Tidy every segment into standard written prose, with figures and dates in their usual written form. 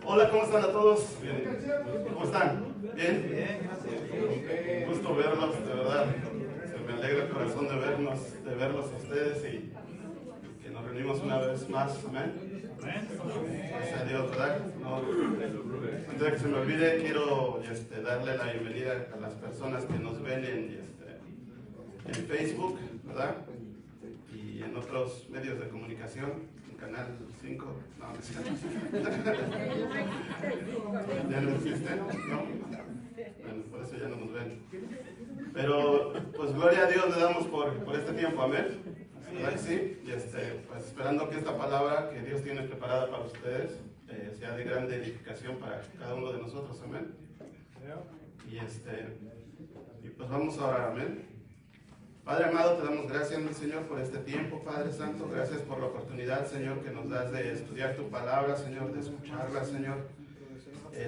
Hola, ¿cómo están a todos? Bien. ¿Cómo están? ¿Bien? Bien, gracias. Un gusto verlos, de verdad. Se me alegra el corazón de verlos a ustedes y que nos reunimos una vez más. Amén. Gracias a Dios, ¿verdad? No, antes de que se me olvide, quiero darle la bienvenida a las personas que nos ven en Facebook, ¿verdad? Y en otros medios de comunicación. Canal 5, no, no existe. ¿Ya no existe? No. Bueno, por eso ya no nos ven. Pero, pues gloria a Dios le damos por este tiempo, amén. ¿Verdad que sí? Y pues esperando que esta palabra que Dios tiene preparada para ustedes sea de grande edificación para cada uno de nosotros, amén. Y pues vamos a orar, amén. Padre amado, te damos gracias, mi Señor, por este tiempo, Padre Santo. Gracias por la oportunidad, Señor, que nos das de estudiar tu palabra, Señor, de escucharla, Señor.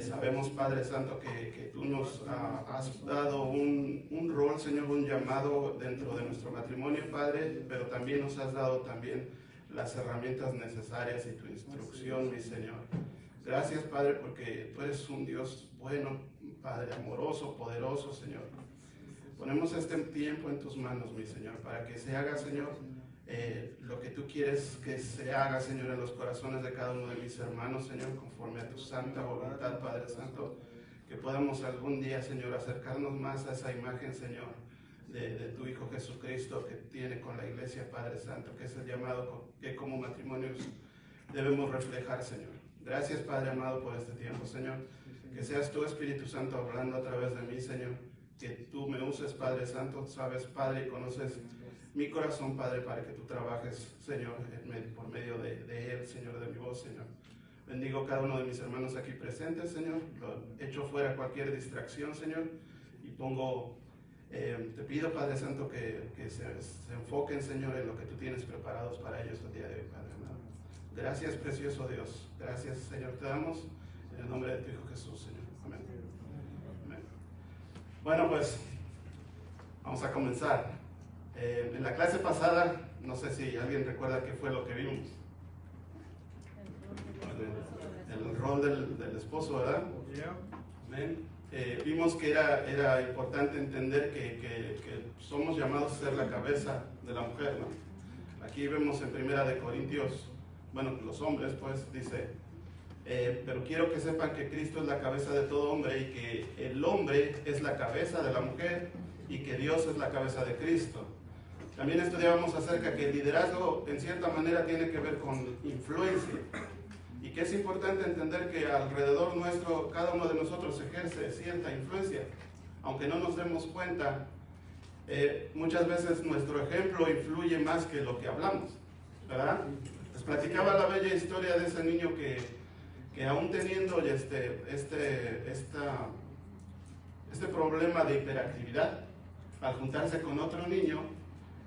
Sabemos, Padre Santo, que tú nos has dado un rol, Señor, un llamado dentro de nuestro matrimonio, Padre, pero también nos has dado también las herramientas necesarias y tu instrucción, mi Señor. Gracias, Padre, porque tú eres un Dios bueno, Padre, amoroso, poderoso, Señor. Ponemos este tiempo en tus manos, mi Señor, para que se haga, Señor, lo que tú quieres que se haga, Señor, en los corazones de cada uno de mis hermanos, Señor, conforme a tu santa voluntad, Padre Santo, que podamos algún día, Señor, acercarnos más a esa imagen, Señor, de tu Hijo Jesucristo que tiene con la iglesia, Padre Santo, que es el llamado que como matrimonios debemos reflejar, Señor. Gracias, Padre amado, por este tiempo, Señor. Que seas tú, Espíritu Santo, hablando a través de mí, Señor. Que tú me uses, Padre Santo, sabes, Padre, y conoces mi corazón, Padre, para que tú trabajes, Señor, por medio de él, Señor, de mi voz, Señor. Bendigo cada uno de mis hermanos aquí presentes, Señor. Lo echo fuera cualquier distracción, Señor, y te pido, Padre Santo, que se enfoquen, Señor, en lo que tú tienes preparados para ellos el día de hoy, Padre amado. Gracias, precioso Dios. Gracias, Señor, te damos en el nombre de tu Hijo Jesús, Señor. Amén. Bueno, pues vamos a comenzar. En la clase pasada, no sé si alguien recuerda qué fue lo que vimos. El rol del esposo, ¿verdad? Amén. Vimos que era importante entender que somos llamados a ser la cabeza de la mujer, ¿no? Aquí vemos en Primera de Corintios, bueno, los hombres, pues, dice... pero quiero que sepan que Cristo es la cabeza de todo hombre y que el hombre es la cabeza de la mujer y que Dios es la cabeza de Cristo. También estudiábamos acerca que el liderazgo en cierta manera tiene que ver con influencia y que es importante entender que alrededor nuestro cada uno de nosotros ejerce cierta influencia, aunque no nos demos cuenta. Muchas veces nuestro ejemplo influye más que lo que hablamos, ¿verdad? Les platicaba la bella historia de ese niño que aún teniendo este problema de hiperactividad, al juntarse con otro niño,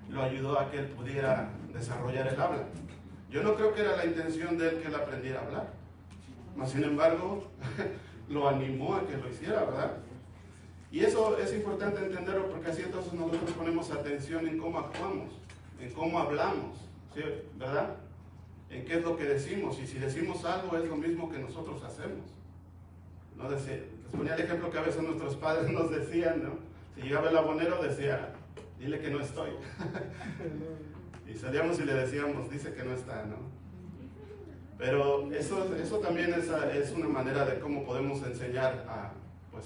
lo ayudó a que él pudiera desarrollar el habla. Yo no creo que era la intención de él que él aprendiera a hablar, mas sin embargo, lo animó a que lo hiciera, ¿verdad? Y eso es importante entenderlo porque así entonces nosotros ponemos atención en cómo actuamos, en cómo hablamos, ¿sí? ¿Verdad? En qué es lo que decimos, y si decimos algo es lo mismo que nosotros hacemos. ¿No? Les ponía el ejemplo que a veces nuestros padres nos decían, ¿no? Si llegaba el abonero decía, dile que no estoy. Y salíamos y le decíamos, dice que no está, ¿no? Pero eso también es una manera de cómo podemos enseñar a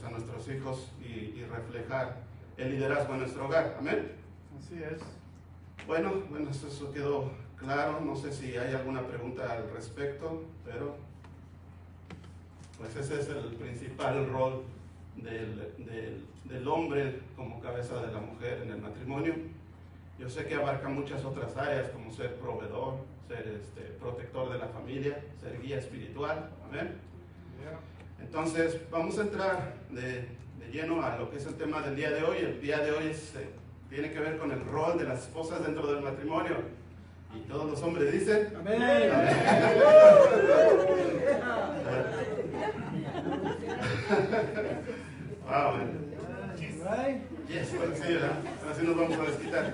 nuestros hijos y reflejar el liderazgo en nuestro hogar. ¿Amén? Así es. Bueno, eso quedó claro. No sé si hay alguna pregunta al respecto, pero pues ese es el principal rol del hombre como cabeza de la mujer en el matrimonio. Yo sé que abarca muchas otras áreas como ser proveedor, ser protector de la familia, ser guía espiritual. Amén. Entonces vamos a entrar de lleno a lo que es el tema del día de hoy. El día de hoy tiene que ver con el rol de las esposas dentro del matrimonio. Y todos los hombres dicen amén. Amén. Wow, man. Yes, bueno, sí, ¿verdad? Así nos vamos a desquitar.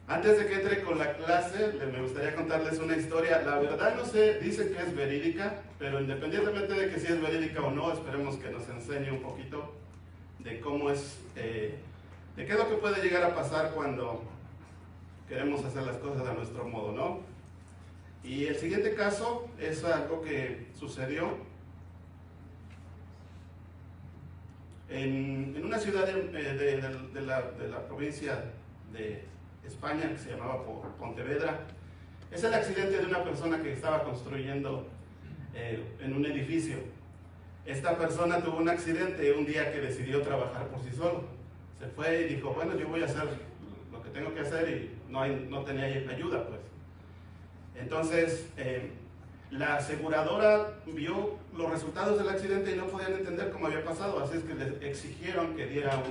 Antes de que entre con la clase, me gustaría contarles una historia. La verdad no sé, dicen que es verídica, pero independientemente de que si es verídica o no, esperemos que nos enseñe un poquito de cómo es, de qué es lo que puede llegar a pasar cuando queremos hacer las cosas a nuestro modo, ¿no? Y el siguiente caso es algo que sucedió en una ciudad de la provincia de España, que se llamaba Pontevedra. Es el accidente de una persona que estaba construyendo en un edificio. Esta persona tuvo un accidente un día que decidió trabajar por sí solo. Se fue y dijo, bueno, yo voy a hacer lo que tengo que hacer, y no tenía ayuda, pues. Entonces, la aseguradora vio los resultados del accidente y no podían entender cómo había pasado, así es que le exigieron que diera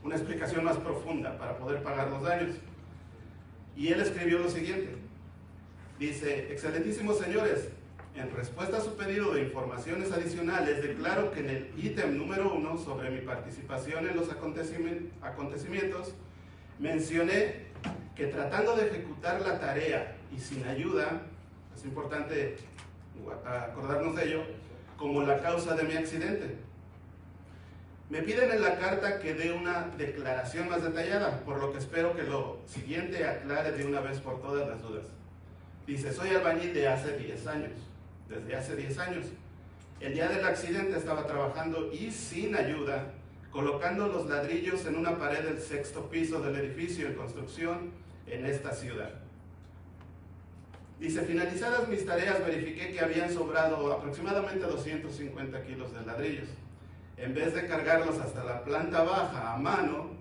una explicación más profunda para poder pagar los daños. Y él escribió lo siguiente, dice: excelentísimos señores, en respuesta a su pedido de informaciones adicionales, declaro que en el ítem número 1 sobre mi participación en los acontecimientos, mencioné que tratando de ejecutar la tarea y sin ayuda, es importante acordarnos de ello, como la causa de mi accidente. Me piden en la carta que dé una declaración más detallada, por lo que espero que lo siguiente aclare de una vez por todas las dudas. Dice: soy albañil de hace 10 años, desde hace 10 años. El día del accidente estaba trabajando y sin ayuda, colocando los ladrillos en una pared del 6º piso del edificio en construcción en esta ciudad. Dice: finalizadas mis tareas, verifiqué que habían sobrado aproximadamente 250 kilos de ladrillos. En vez de cargarlos hasta la planta baja a mano,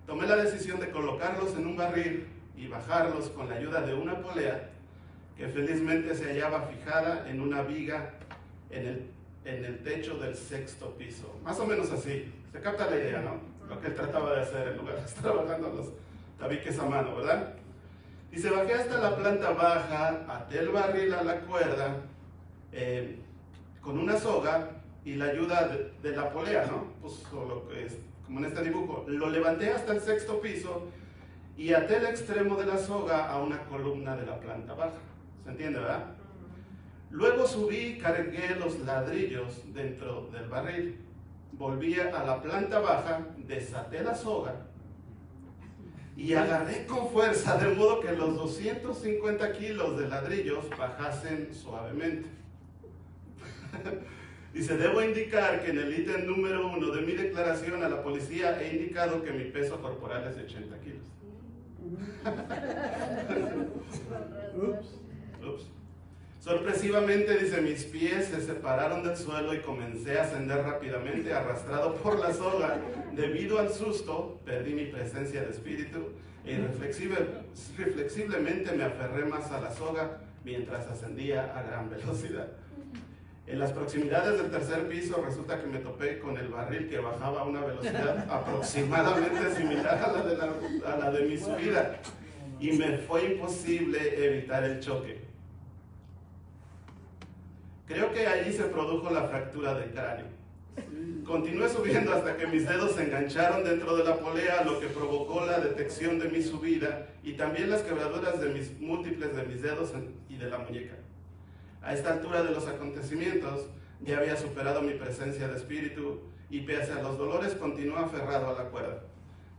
tomé la decisión de colocarlos en un barril y bajarlos con la ayuda de una polea que felizmente se hallaba fijada en una viga en el techo del 6º piso. Más o menos así. Se capta la idea, ¿no? Lo que él trataba de hacer en lugar de estar bajando los tabiques a mano, ¿verdad? Dice: bajé hasta la planta baja, até el barril a la cuerda con una soga y la ayuda de la polea, ¿no? Pues lo que es, como en este dibujo, lo levanté hasta el 6º piso y até el extremo de la soga a una columna de la planta baja. ¿Se entiende, verdad? Luego subí y cargué los ladrillos dentro del barril. Volví a la planta baja, desaté la soga y agarré con fuerza, de modo que los 250 kilos de ladrillos bajasen suavemente. Dice: debo indicar que en el ítem número 1 de mi declaración a la policía he indicado que mi peso corporal es de 80 kilos. Ups. Sorpresivamente, dice, mis pies se separaron del suelo y comencé a ascender rápidamente, arrastrado por la soga. Debido al susto, perdí mi presencia de espíritu y reflexiblemente me aferré más a la soga mientras ascendía a gran velocidad. En las proximidades del 3er piso resulta que me topé con el barril que bajaba a una velocidad aproximadamente similar a la de mi subida, y me fue imposible evitar el choque. Creo que allí se produjo la fractura del cráneo. Continué subiendo hasta que mis dedos se engancharon dentro de la polea, lo que provocó la detección de mi subida y también las quebraduras múltiples de mis dedos y de la muñeca. A esta altura de los acontecimientos ya había superado mi presencia de espíritu y pese a los dolores continué aferrado a la cuerda.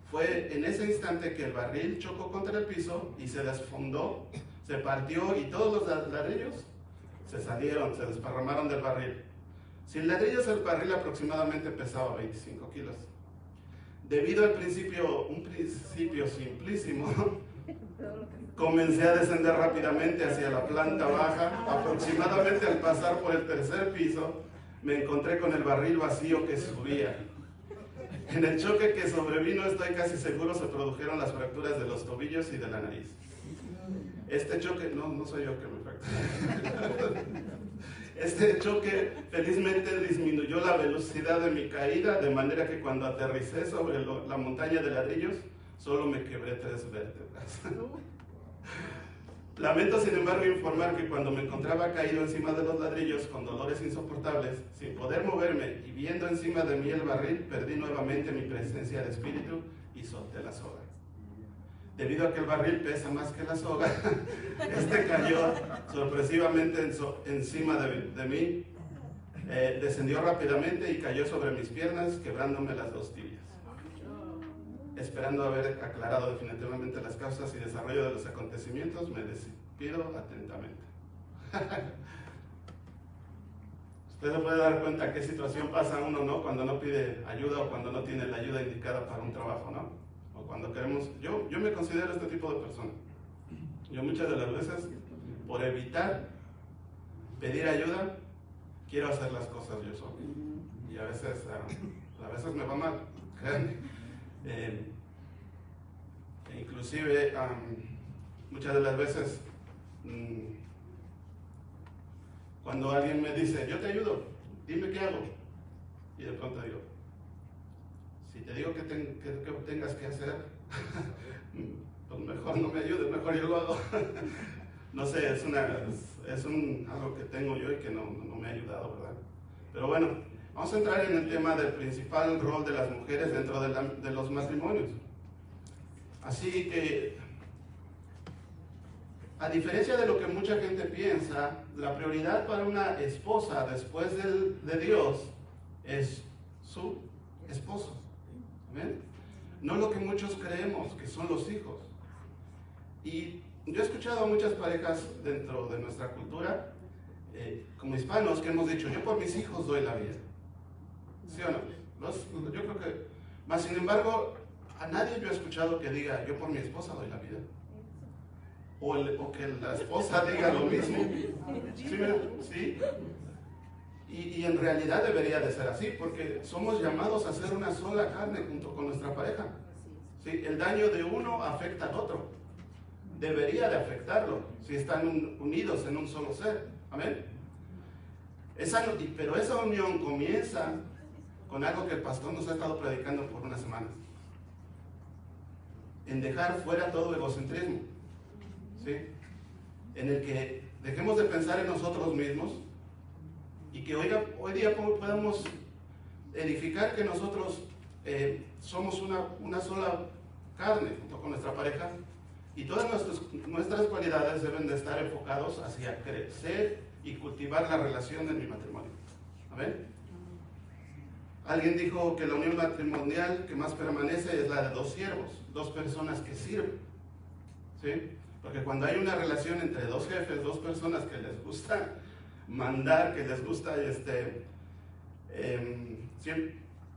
Fue en ese instante que el barril chocó contra el piso y se desfondó, se partió y todos los ladrillos se desparramaron del barril. Sin ladrillos el barril aproximadamente pesaba 25 kilos. Debido al un principio simplísimo, comencé a descender rápidamente hacia la planta baja. Aproximadamente al pasar por el 3er piso, me encontré con el barril vacío que subía. En el choque que sobrevino, estoy casi seguro, se produjeron las fracturas de los tobillos y de la nariz. Este choque, no soy yo que me fracturé. Este choque felizmente disminuyó la velocidad de mi caída, de manera que cuando aterricé sobre la montaña de ladrillos, solo me quebré 3 vértebras. Lamento, sin embargo, informar que cuando me encontraba caído encima de los ladrillos con dolores insoportables, sin poder moverme y viendo encima de mí el barril, perdí nuevamente mi presencia de espíritu y solté la soga. debido a que el barril pesa más que la soga, este cayó sorpresivamente encima de mí, descendió rápidamente y cayó sobre mis piernas, quebrándome las dos tibias. Esperando haber aclarado definitivamente las causas y desarrollo de los acontecimientos, me despido atentamente. Usted se puede dar cuenta qué situación pasa uno, ¿no? Cuando no pide ayuda o cuando no tiene la ayuda indicada para un trabajo, ¿no? O cuando queremos... Yo me considero este tipo de persona. Yo muchas de las veces, por evitar pedir ayuda, quiero hacer las cosas yo solo. Y a veces me va mal, créanme. Inclusive, muchas de las veces... Cuando alguien me dice, yo te ayudo, dime qué hago. Y de pronto digo, si te digo que tengas que hacer, pues mejor no me ayudes, mejor yo lo hago. No sé, es algo que tengo yo y que no me ha ayudado, ¿verdad? Pero bueno, vamos a entrar en el tema del principal rol de las mujeres dentro de los matrimonios. Así que, a diferencia de lo que mucha gente piensa, la prioridad para una esposa después de Dios es su esposo. ¿Amén? No lo que muchos creemos, que son los hijos. Y yo he escuchado a muchas parejas dentro de nuestra cultura, como hispanos, que hemos dicho, yo por mis hijos doy la vida. ¿Sí o no? Yo creo que... Más sin embargo, a nadie yo he escuchado que diga, yo por mi esposa doy la vida. O que la esposa diga lo mismo. ¿Sí? Y en realidad debería de ser así, porque somos llamados a ser una sola carne junto con nuestra pareja. ¿Sí? El daño de uno afecta al otro. Debería de afectarlo, si están unidos en un solo ser. Amén. Pero esa unión comienza con algo que el pastor nos ha estado predicando por unas semanas. En dejar fuera todo egocentrismo. ¿Sí? En el que dejemos de pensar en nosotros mismos y que hoy día podamos edificar que nosotros somos una sola carne junto con nuestra pareja y todas nuestras cualidades deben de estar enfocados hacia crecer y cultivar la relación en mi matrimonio. ¿Amén? Alguien dijo que la unión matrimonial que más permanece es la de dos siervos, dos personas que sirven. ¿Sí? Porque cuando hay una relación entre dos jefes, dos personas que les gusta mandar, que les gusta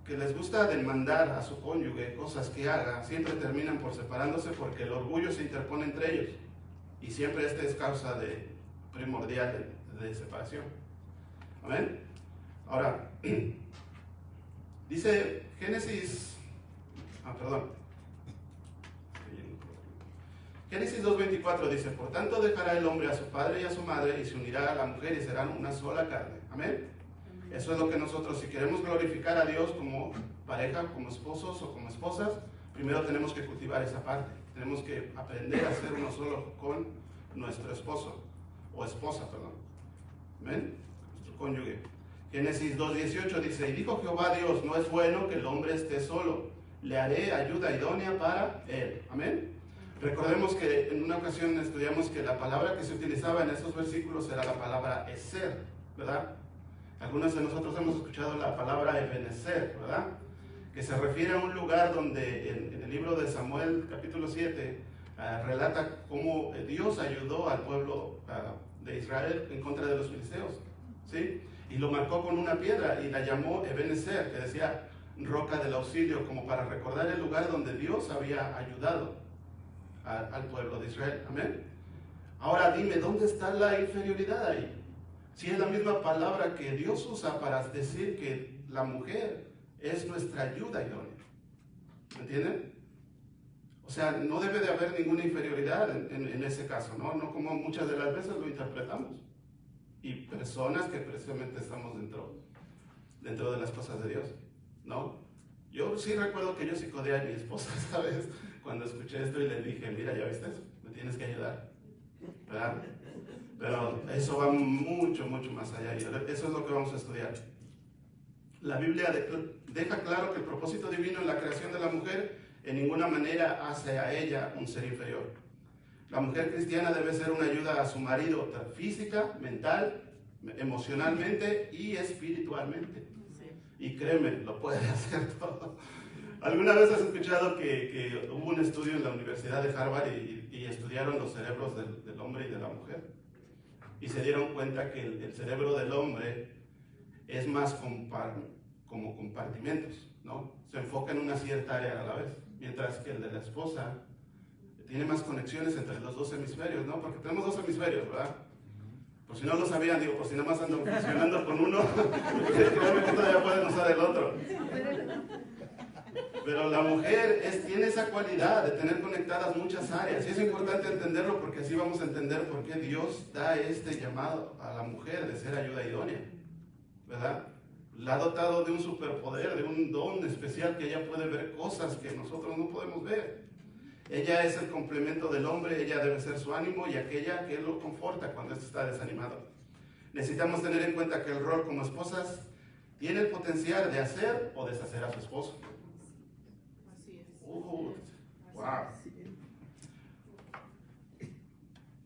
que les gusta demandar a su cónyuge cosas que haga, siempre terminan por separándose porque el orgullo se interpone entre ellos. Y siempre esta es causa primordial de separación. ¿Amén? Ahora, dice Génesis 2:24 dice, por tanto dejará el hombre a su padre y a su madre y se unirá a la mujer y serán una sola carne. Amén. Eso es lo que nosotros, si queremos glorificar a Dios como pareja, como esposos o como esposas, primero tenemos que cultivar esa parte. Tenemos que aprender a ser uno solo con nuestro esposo o esposa, perdón. Amén. Nuestro cónyuge. Génesis 2:18 dice, y dijo Jehová Dios, no es bueno que el hombre esté solo, le haré ayuda idónea para él. Amén. Recordemos que en una ocasión estudiamos que la palabra que se utilizaba en esos versículos era la palabra eser, ¿verdad? Algunos de nosotros hemos escuchado la palabra ebenecer, ¿verdad? Que se refiere a un lugar donde en el libro de Samuel, capítulo 7, relata cómo Dios ayudó al pueblo de Israel en contra de los filisteos, ¿sí? Y lo marcó con una piedra y la llamó Ebenezer, que decía roca del auxilio, como para recordar el lugar donde Dios había ayudado al pueblo de Israel. Amén. Ahora dime, ¿dónde está la inferioridad ahí? Si es la misma palabra que Dios usa para decir que la mujer es nuestra ayuda idónea. ¿Me entienden? O sea, no debe de haber ninguna inferioridad en ese caso, ¿no? No como muchas de las veces lo interpretamos. Y personas que precisamente estamos dentro de las cosas de Dios, ¿no? Yo sí recuerdo que yo psicodeé a mi esposa esta vez cuando escuché esto y le dije, mira, ¿ya viste eso? Me tienes que ayudar, ¿verdad? Pero eso va mucho, mucho más allá y eso es lo que vamos a estudiar. La Biblia deja claro que el propósito divino en la creación de la mujer en ninguna manera hace a ella un ser inferior. La mujer cristiana debe ser una ayuda a su marido física, mental, emocionalmente y espiritualmente. Y créeme, lo puede hacer todo. ¿Alguna vez has escuchado que hubo un estudio en la Universidad de Harvard y estudiaron los cerebros del hombre y de la mujer? Y se dieron cuenta que el cerebro del hombre es más como compartimentos, ¿no? Se enfoca en una cierta área a la vez, mientras que el de la esposa tiene más conexiones entre los dos hemisferios, ¿no? Porque tenemos dos hemisferios, ¿verdad? Por si no lo sabían, digo, por si nada más andan funcionando con uno, créanme que todavía pueden usar el otro. Pero la mujer tiene esa cualidad de tener conectadas muchas áreas. Y es importante entenderlo porque así vamos a entender por qué Dios da este llamado a la mujer de ser ayuda idónea, ¿verdad? La ha dotado de un superpoder, de un don especial que ella puede ver cosas que nosotros no podemos ver. Ella es el complemento del hombre, ella debe ser su ánimo y aquella que lo conforta cuando éste está desanimado. Necesitamos tener en cuenta que el rol como esposas tiene el potencial de hacer o deshacer a su esposo. Así es. Wow.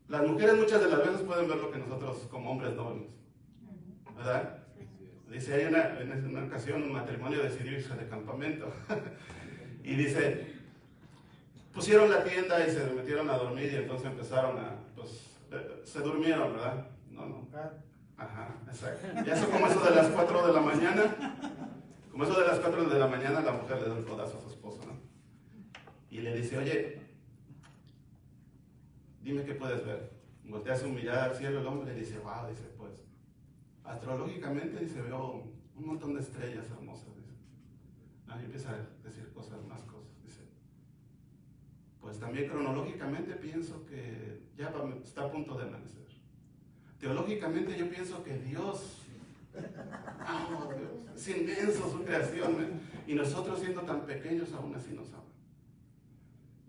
Las mujeres muchas de las veces pueden ver lo que nosotros como hombres no vemos, ¿verdad? Dice, hay en una ocasión un matrimonio decidió irse de campamento y dice, pusieron la tienda y se metieron a dormir y entonces empezaron se durmieron, ¿verdad? No. Ajá, exacto. Y eso como eso de las 4 de la mañana, la mujer le da un codazo a su esposo, ¿no? Y le dice, oye, dime qué puedes ver. Voltea su mirada al cielo el hombre y dice, wow, dice, pues, astrológicamente, dice, veo un montón de estrellas hermosas, dice. Y empieza a decir más cosas, dice. Pues también cronológicamente pienso que ya está a punto de amanecer. Teológicamente yo pienso que Dios, es inmenso su creación, y nosotros siendo tan pequeños aún así nos ama.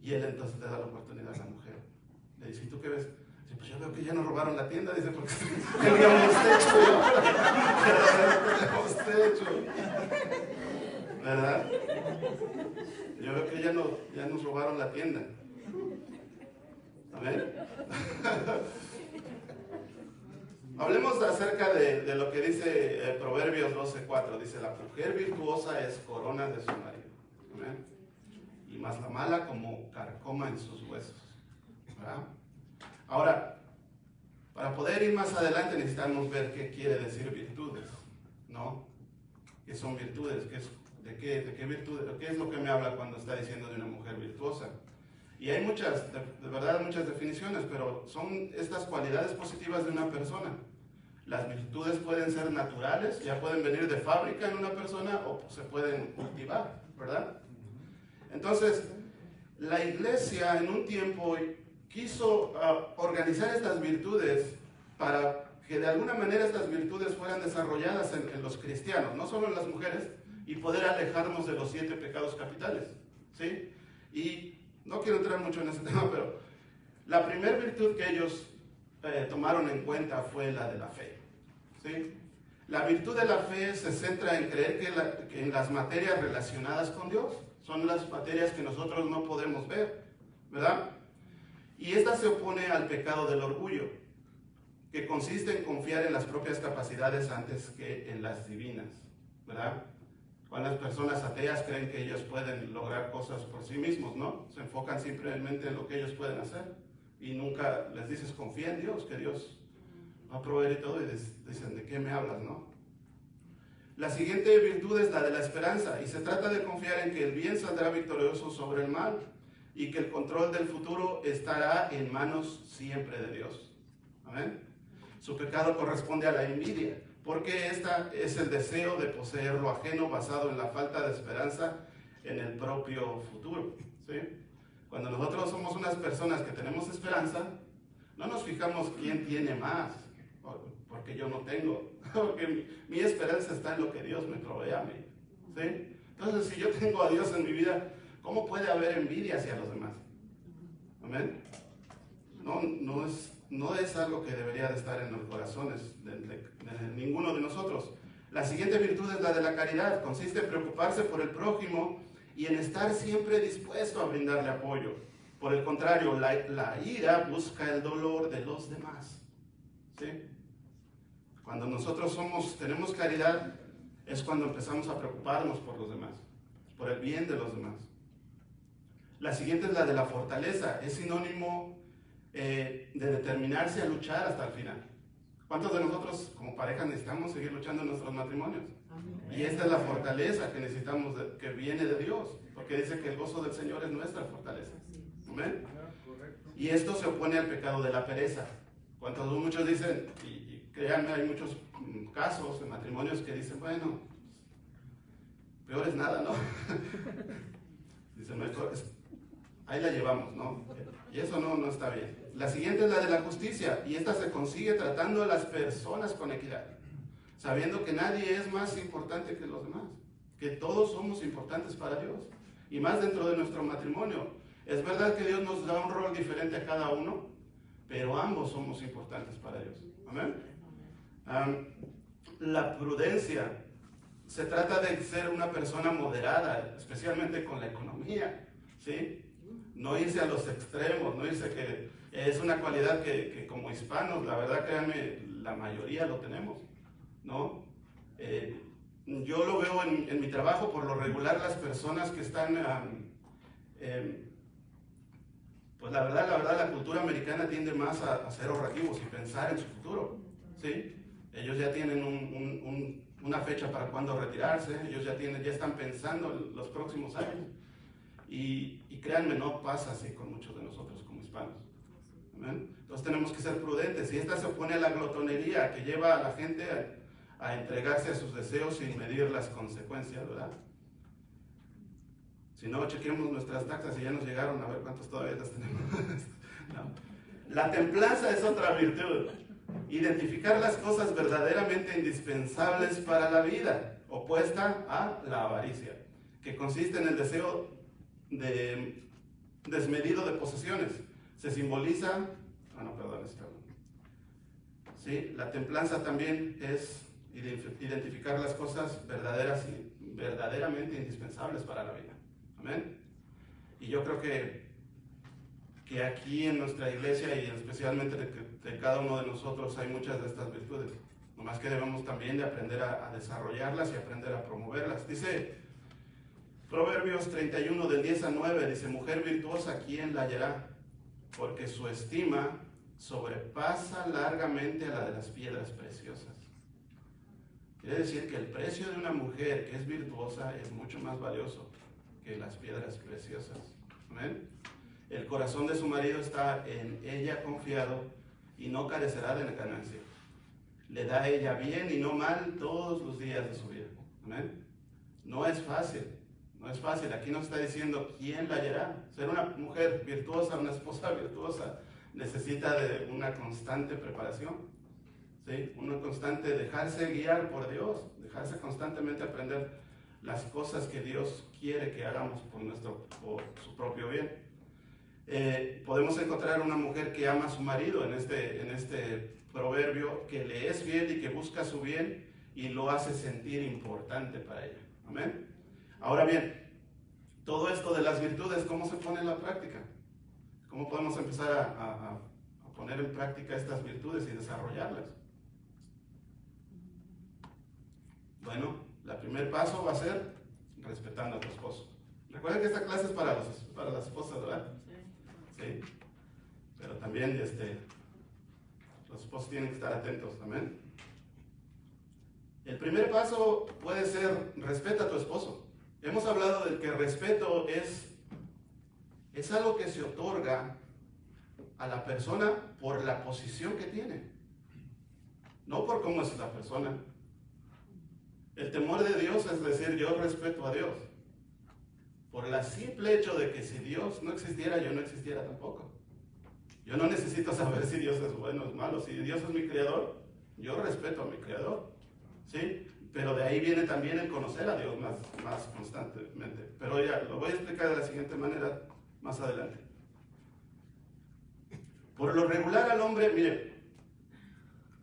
Y él entonces le da la oportunidad a la mujer. Le dice, ¿y tú qué ves? Dice, pues yo veo que ya nos robaron la tienda, dice, porque teníamos techo, ¿verdad? Yo veo que ya nos robaron la tienda. ¿Amén? Hablemos acerca de lo que dice Proverbios 12:4. Dice, la mujer virtuosa es corona de su marido. ¿Amén? Y más la mala como carcoma en sus huesos. ¿Verdad? Ahora, para poder ir más adelante necesitamos ver qué quiere decir virtudes, ¿no? ¿Qué son virtudes? ¿De qué virtudes? ¿Qué es lo que me habla cuando está diciendo de una mujer virtuosa? Y hay muchas, de verdad, muchas definiciones, pero son estas cualidades positivas de una persona. Las virtudes pueden ser naturales, ya pueden venir de fábrica en una persona o se pueden cultivar, ¿verdad? Entonces, la iglesia en un tiempo quiso organizar estas virtudes para que de alguna manera estas virtudes fueran desarrolladas en los cristianos, no solo en las mujeres, y poder alejarnos de los 7 pecados capitales, ¿sí? Y no quiero entrar mucho en ese tema, pero la primera virtud que ellos tomaron en cuenta fue la de la fe, ¿sí? La virtud de la fe se centra en creer que en las materias relacionadas con Dios son las materias que nosotros no podemos ver, ¿verdad? Y esta se opone al pecado del orgullo, que consiste en confiar en las propias capacidades antes que en las divinas, ¿verdad? Cuando las personas ateas creen que ellos pueden lograr cosas por sí mismos, ¿no? Se enfocan simplemente en lo que ellos pueden hacer y nunca les dices, confía en Dios, que Dios va a proveer y todo, y dicen, ¿de qué me hablas, no? La siguiente virtud es la de la esperanza, y se trata de confiar en que el bien saldrá victorioso sobre el mal y que el control del futuro estará en manos siempre de Dios. ¿Amén? Su pecado corresponde a la envidia, porque esta es el deseo de poseer lo ajeno basado en la falta de esperanza en el propio futuro, ¿sí? Cuando nosotros somos unas personas que tenemos esperanza, no nos fijamos quién tiene más, porque yo no tengo, porque mi esperanza está en lo que Dios me provee a mí, ¿sí? Entonces, si yo tengo a Dios en mi vida, ¿cómo puede haber envidia hacia los demás? ¿Amén? No es algo que debería de estar en los corazones de ninguno de nosotros. La siguiente virtud es la de la caridad. Consiste en preocuparse por el prójimo y en estar siempre dispuesto a brindarle apoyo. Por el contrario, la ira busca el dolor de los demás. ¿Sí? Cuando nosotros tenemos caridad, es cuando empezamos a preocuparnos por los demás, por el bien de los demás. La siguiente es la de la fortaleza. Es sinónimo de determinarse a luchar hasta el final. ¿Cuántos de nosotros como pareja necesitamos seguir luchando en nuestros matrimonios? Amén. Y esta es la fortaleza que necesitamos, que viene de Dios, porque dice que el gozo del Señor es nuestra fortaleza. Amén. Y esto se opone al pecado de la pereza. Muchos dicen, y créanme, hay muchos casos de matrimonios que dicen, bueno, peor es nada, ¿no? Dicen, mejor ahí la llevamos, ¿no? Y eso no está bien. La siguiente es la de la justicia, y esta se consigue tratando a las personas con equidad, sabiendo que nadie es más importante que los demás, que todos somos importantes para Dios, y más dentro de nuestro matrimonio. Es verdad que Dios nos da un rol diferente a cada uno, pero ambos somos importantes para Dios. Amén. La prudencia se trata de ser una persona moderada, especialmente con la economía, ¿sí? No irse a los extremos, no irse que es una cualidad que como hispanos, la verdad, créanme, la mayoría lo tenemos, ¿no? Yo lo veo en mi trabajo, por lo regular, las personas que están, pues la verdad, la cultura americana tiende más a ser ahorrativos y pensar en su futuro, ¿sí? Ellos ya tienen una fecha para cuándo retirarse, ellos ya están pensando en los próximos años. Y créanme, no pasa así con muchos de nosotros como hispanos. ¿Amén? Entonces tenemos que ser prudentes. Y esta se opone a la glotonería, que lleva a la gente a entregarse a sus deseos sin medir las consecuencias, ¿verdad? Si no, chequemos nuestras taxas y ya nos llegaron, a ver cuántos todavía las tenemos. No. La templanza es otra virtud. Identificar las cosas verdaderamente indispensables para la vida, opuesta a la avaricia, que consiste en el deseo desmedido de posesiones. Se simboliza, ¿sí? La templanza también es identificar las cosas verdaderamente indispensables para la vida. Amén. Y yo creo que aquí en nuestra iglesia y especialmente de cada uno de nosotros hay muchas de estas virtudes. Nomás que debemos también de aprender a desarrollarlas y aprender a promoverlas. Dice Proverbios 31 del 10 al 9, dice, mujer virtuosa, ¿quién la hallará? Porque su estima sobrepasa largamente a la de las piedras preciosas. Quiere decir que el precio de una mujer que es virtuosa es mucho más valioso que las piedras preciosas. ¿Amén? El corazón de su marido está en ella confiado y no carecerá de la ganancia. Le da a ella bien y no mal todos los días de su vida. ¿Amén? No es fácil. No es fácil. Aquí nos está diciendo quién la hallará. Ser una mujer virtuosa, una esposa virtuosa, necesita de una constante preparación. ¿Sí? Una constante dejarse guiar por Dios, dejarse constantemente aprender las cosas que Dios quiere que hagamos por su propio bien. Podemos encontrar una mujer que ama a su marido en este proverbio, que le es fiel y que busca su bien y lo hace sentir importante para ella. Amén. Ahora bien, todo esto de las virtudes, ¿cómo se pone en la práctica? ¿Cómo podemos empezar a poner en práctica estas virtudes y desarrollarlas? Bueno, el primer paso va a ser respetando a tu esposo. Recuerden que esta clase es para las esposas, ¿verdad? Sí. Pero también los esposos tienen que estar atentos también. El primer paso puede ser respeta a tu esposo. Hemos hablado de que el respeto es algo que se otorga a la persona por la posición que tiene, no por cómo es la persona. El temor de Dios es decir, yo respeto a Dios, por el simple hecho de que si Dios no existiera, yo no existiera tampoco. Yo no necesito saber si Dios es bueno o es malo. Si Dios es mi creador, yo respeto a mi creador, ¿sí? Pero de ahí viene también el conocer a Dios más constantemente. Pero ya lo voy a explicar de la siguiente manera más adelante. Por lo regular al hombre, mire,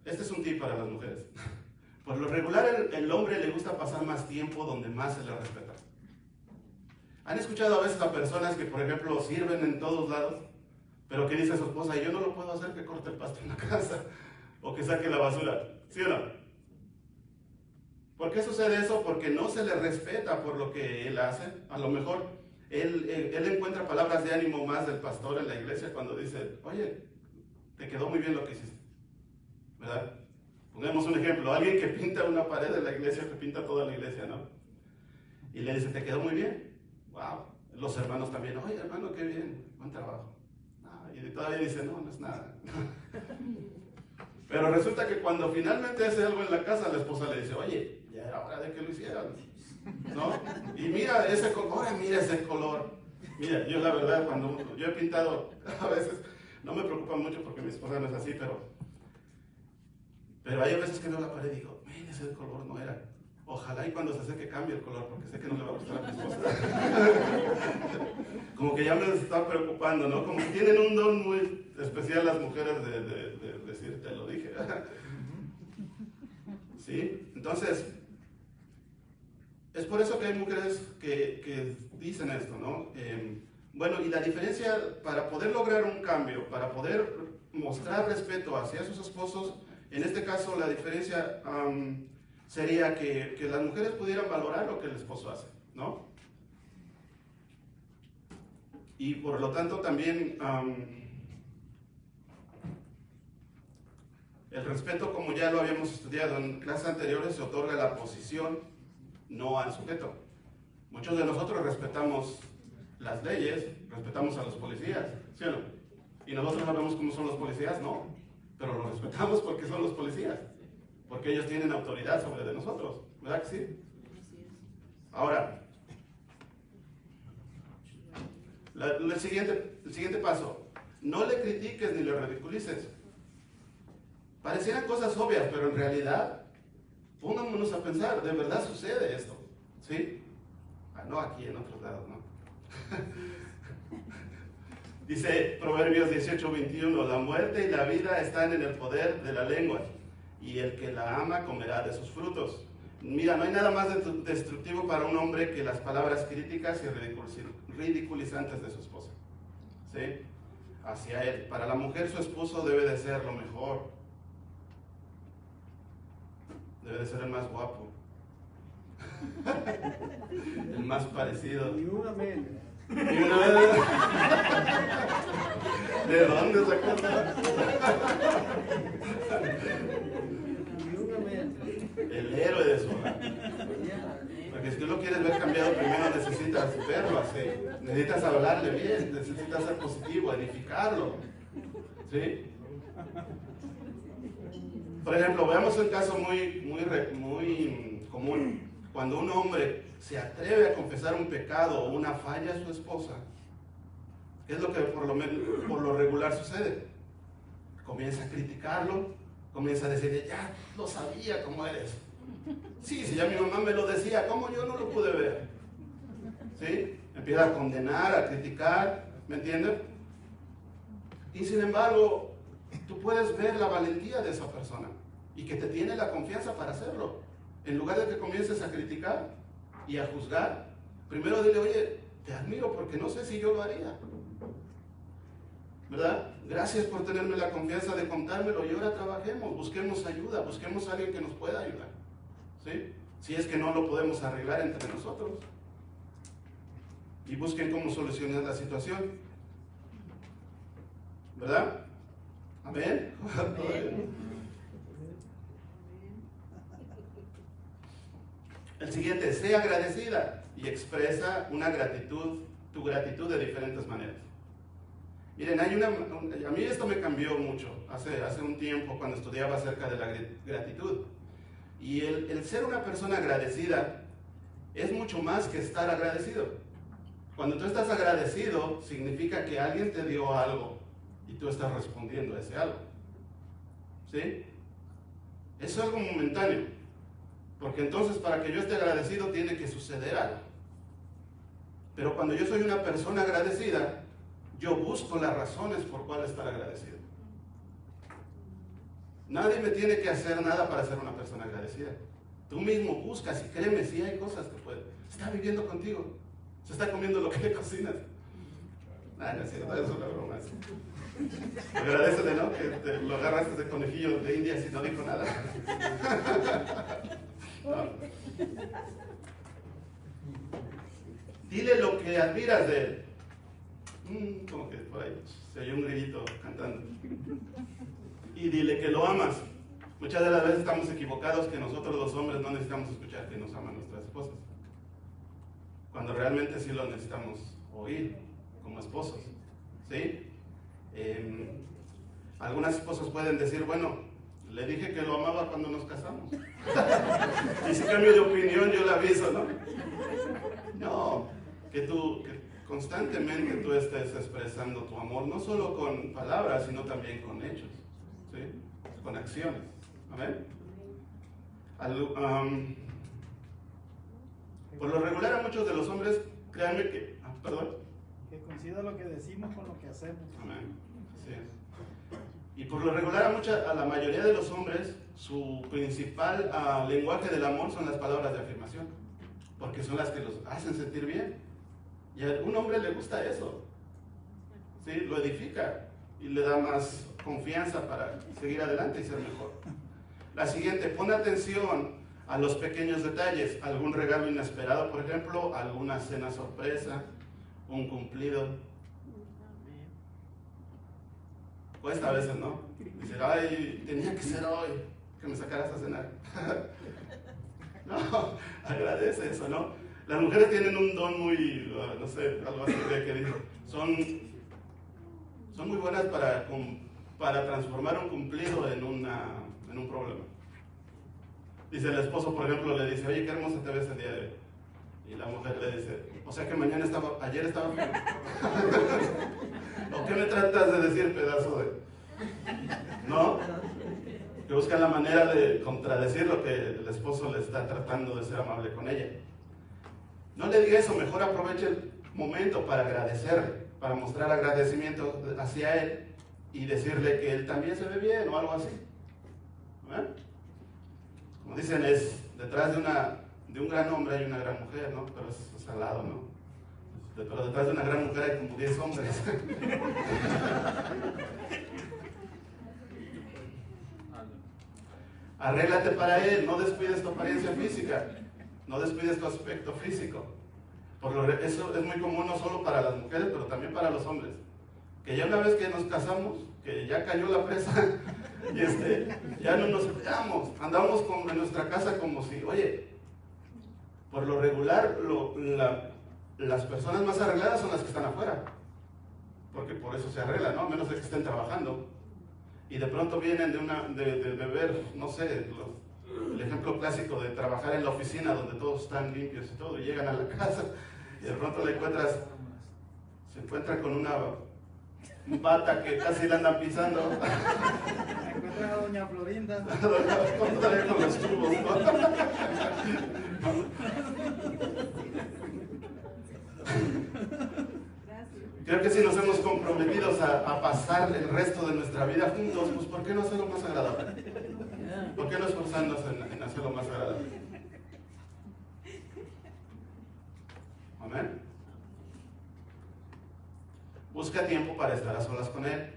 este es un tip para las mujeres. Por lo regular el hombre le gusta pasar más tiempo donde más se le respeta. ¿Han escuchado a veces a personas que, por ejemplo, sirven en todos lados, pero que dice su esposa, yo no lo puedo hacer que corte el pasto en la casa o que saque la basura? ¿Sí o no? ¿Por qué sucede eso? Porque no se le respeta por lo que él hace. A lo mejor él encuentra palabras de ánimo más del pastor en la iglesia cuando dice, oye, te quedó muy bien lo que hiciste, ¿verdad? Pongamos un ejemplo, alguien que pinta una pared de la iglesia, que pinta toda la iglesia, ¿no? Y le dice, te quedó muy bien. Wow. Los hermanos también, oye hermano, qué bien, buen trabajo. Y todavía dice, no, no es nada. Pero resulta que cuando finalmente hace algo en la casa, la esposa le dice, oye, ya era hora de que lo hicieran, ¿no? Y mira ese color, mira ese color. Mira, yo la verdad, cuando yo he pintado, a veces no me preocupa mucho porque mi esposa no es así, pero hay veces que veo la pared y digo, mira, ese color no era. Ojalá y cuando se seque cambie el color, porque sé que no le va a gustar a mi esposa. Como que ya me está preocupando, ¿no? Como que tienen un don muy especial las mujeres de decir, te lo dije. ¿Sí? Entonces, es por eso que hay mujeres que dicen esto, ¿no? Bueno, y la diferencia para poder lograr un cambio, para poder mostrar respeto hacia sus esposos, en este caso la diferencia sería que las mujeres pudieran valorar lo que el esposo hace, ¿no? Y por lo tanto también el respeto, como ya lo habíamos estudiado en clases anteriores, se otorga a la posición, no al sujeto. Muchos de nosotros respetamos las leyes, respetamos a los policías, ¿sí o no? Y nosotros sabemos cómo son los policías, no, pero los respetamos porque son los policías, porque ellos tienen autoridad sobre de nosotros, ¿verdad que sí? Ahora, el siguiente paso, no le critiques ni le ridiculices. Parecieran cosas obvias, pero en realidad, pongámonos a pensar, ¿de verdad sucede esto? ¿Sí? No aquí, en otros lados, ¿no? Dice Proverbios 18:21, la muerte y la vida están en el poder de la lengua, y el que la ama comerá de sus frutos. Mira, no hay nada más destructivo para un hombre que las palabras críticas y ridiculizantes de su esposa, ¿sí? Hacia él. Para la mujer, su esposo debe de ser lo mejor. Debe de ser el más guapo. El más parecido. Y una amén. Y una vez. ¿De dónde sacaste? Y una amén. El héroe de su hogar. Porque si tú lo quieres ver cambiado, primero necesitas verlo así. Necesitas hablarle bien, necesitas ser positivo, edificarlo. ¿Sí? Por ejemplo, veamos un caso muy común. Cuando un hombre se atreve a confesar un pecado o una falla a su esposa, ¿qué es lo que por lo regular sucede? Comienza a criticarlo, comienza a decirle, ya lo sabía cómo eres. Sí, si ya mi mamá me lo decía, ¿cómo yo no lo pude ver? ¿Sí? Empieza a condenar, a criticar, ¿me entiendes? Y sin embargo, tú puedes ver la valentía de esa persona y que te tiene la confianza para hacerlo. En lugar de que comiences a criticar y a juzgar, primero dile, oye, te admiro porque no sé si yo lo haría. ¿Verdad? Gracias por tenerme la confianza de contármelo y ahora trabajemos, busquemos ayuda, busquemos a alguien que nos pueda ayudar. ¿Sí? Si es que no lo podemos arreglar entre nosotros. Y busquen cómo solucionar la situación. ¿Verdad? Amén. El siguiente, sé agradecida y expresa tu gratitud de diferentes maneras. Miren, a mí esto me cambió mucho hace un tiempo cuando estudiaba acerca de la gratitud. Y el ser una persona agradecida es mucho más que estar agradecido. Cuando tú estás agradecido, significa que alguien te dio algo y tú estás respondiendo a ese algo. ¿Sí? Eso es algo momentáneo. Porque entonces para que yo esté agradecido tiene que suceder algo. Pero cuando yo soy una persona agradecida, yo busco las razones por cuál estar agradecido. Nadie me tiene que hacer nada para ser una persona agradecida. Tú mismo buscas y créeme, si hay cosas que pueden. Está viviendo contigo. Se está comiendo lo que le cocinas. No es cierto, es una broma. Agradecele, ¿no? Que lo agarraste de conejillo de Indias y no dijo nada. No. Dile lo que admiras de él. Como que por ahí se oye un grillito cantando. Y dile que lo amas. Muchas de las veces estamos equivocados que nosotros los hombres no necesitamos escuchar que nos aman nuestras esposas, cuando realmente sí lo necesitamos oír como esposos, ¿sí? Algunas esposas pueden decir, bueno, le dije que lo amaba cuando nos casamos. Y si cambio de opinión yo le aviso, ¿no? No, que constantemente tú estés expresando tu amor, no solo con palabras, sino también con hechos, ¿sí? Con acciones. Amén. Por lo regular a muchos de los hombres, créanme que, perdón. Que coincida lo que decimos con lo que hacemos. Amén. Así es. Y por lo regular a la mayoría de los hombres, su principal lenguaje del amor son las palabras de afirmación, porque son las que los hacen sentir bien. Y a un hombre le gusta eso, ¿sí? Lo edifica y le da más confianza para seguir adelante y ser mejor. La siguiente, pon atención a los pequeños detalles, algún regalo inesperado, por ejemplo, alguna cena sorpresa, un cumplido. Cuesta a veces, ¿no? Dice, ay, tenía que ser hoy, que me sacaras a cenar. No, agradece eso, ¿no? Las mujeres tienen un don muy, no sé, algo así de que dice, son muy buenas para transformar un cumplido en un problema. Dice el esposo, por ejemplo, le dice, oye, qué hermosa te ves el día de hoy. Y la mujer le dice, o sea que ayer estaba feo. ¿O qué me tratas de decir, pedazo de...? ¿No? Que buscan la manera de contradecir lo que el esposo le está tratando de ser amable con ella. No le diga eso, mejor aproveche el momento para agradecerle, para mostrar agradecimiento hacia él y decirle que él también se ve bien o algo así. ¿Verdad? Como dicen, detrás de un gran hombre hay una gran mujer, ¿no? Pero es al lado, ¿no? Pero detrás de una gran mujer hay como 10 hombres. Arréglate para él, no descuides tu apariencia física, no descuides tu aspecto físico. Eso es muy común no solo para las mujeres, pero también para los hombres. Que ya una vez que nos casamos, que ya cayó la presa, y ya no nos peleamos, andamos en nuestra casa como si, oye, por lo regular, las personas más arregladas son las que están afuera, porque por eso se arreglan, ¿no? A menos de que estén trabajando. Y de pronto vienen de ver, no sé, el ejemplo clásico de trabajar en la oficina donde todos están limpios y todo, y llegan a la casa y de pronto se encuentra con una bata que casi la andan pisando. Encuentra a doña Florinda. Con los chubos, ¿no? Creo que si nos hemos comprometido a pasar el resto de nuestra vida juntos, pues ¿por qué no hacerlo más agradable? ¿Por qué no esforzarnos en hacerlo más agradable? Amén. Busca tiempo para estar a solas con él.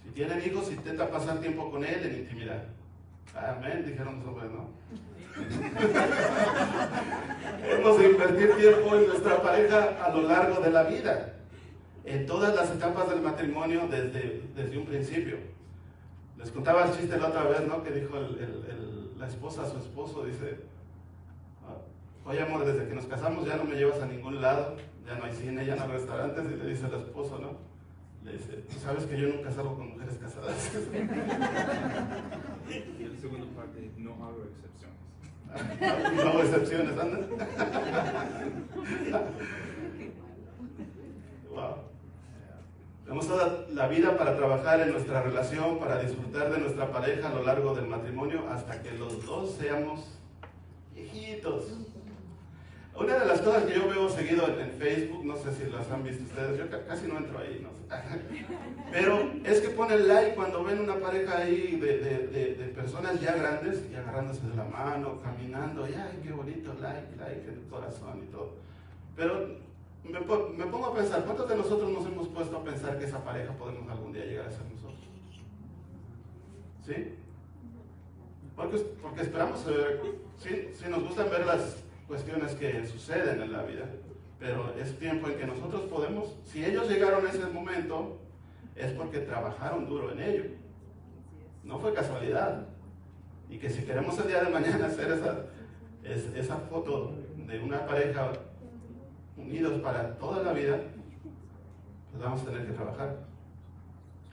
Si tienen hijos, intenta pasar tiempo con él en intimidad. Amén, dijeron los hombres, ¿no? Hemos de invertir tiempo en nuestra pareja a lo largo de la vida, en todas las etapas del matrimonio desde un principio. Les contaba el chiste la otra vez, ¿no? Que dijo la esposa a su esposo, dice, oye amor, desde que nos casamos ya no me llevas a ningún lado, ya no hay cine, ya no hay restaurantes, y le dice el esposo, ¿no? Le dice, tú sabes que yo nunca salgo con mujeres casadas. Y el segundo parte, no hago excepciones. No hago excepciones, anda. Wow. Tenemos toda la vida para trabajar en nuestra relación, para disfrutar de nuestra pareja a lo largo del matrimonio hasta que los dos seamos viejitos. Una de las cosas que yo veo seguido en Facebook, no sé si las han visto ustedes, yo casi no entro ahí, no sé. Pero es que ponen like cuando ven una pareja ahí de personas ya grandes y agarrándose de la mano, caminando, y ay, qué bonito, like, el corazón y todo. Pero me pongo a pensar, ¿cuántos de nosotros nos hemos puesto a pensar que esa pareja podemos algún día llegar a ser nosotros? ¿Sí? Porque esperamos ver, sí, nos gustan ver las cuestiones que suceden en la vida, pero es tiempo en que nosotros podemos, si ellos llegaron a ese momento, es porque trabajaron duro en ello. No fue casualidad. Y que si queremos el día de mañana hacer esa foto de una pareja unidos para toda la vida, pues vamos a tener que trabajar.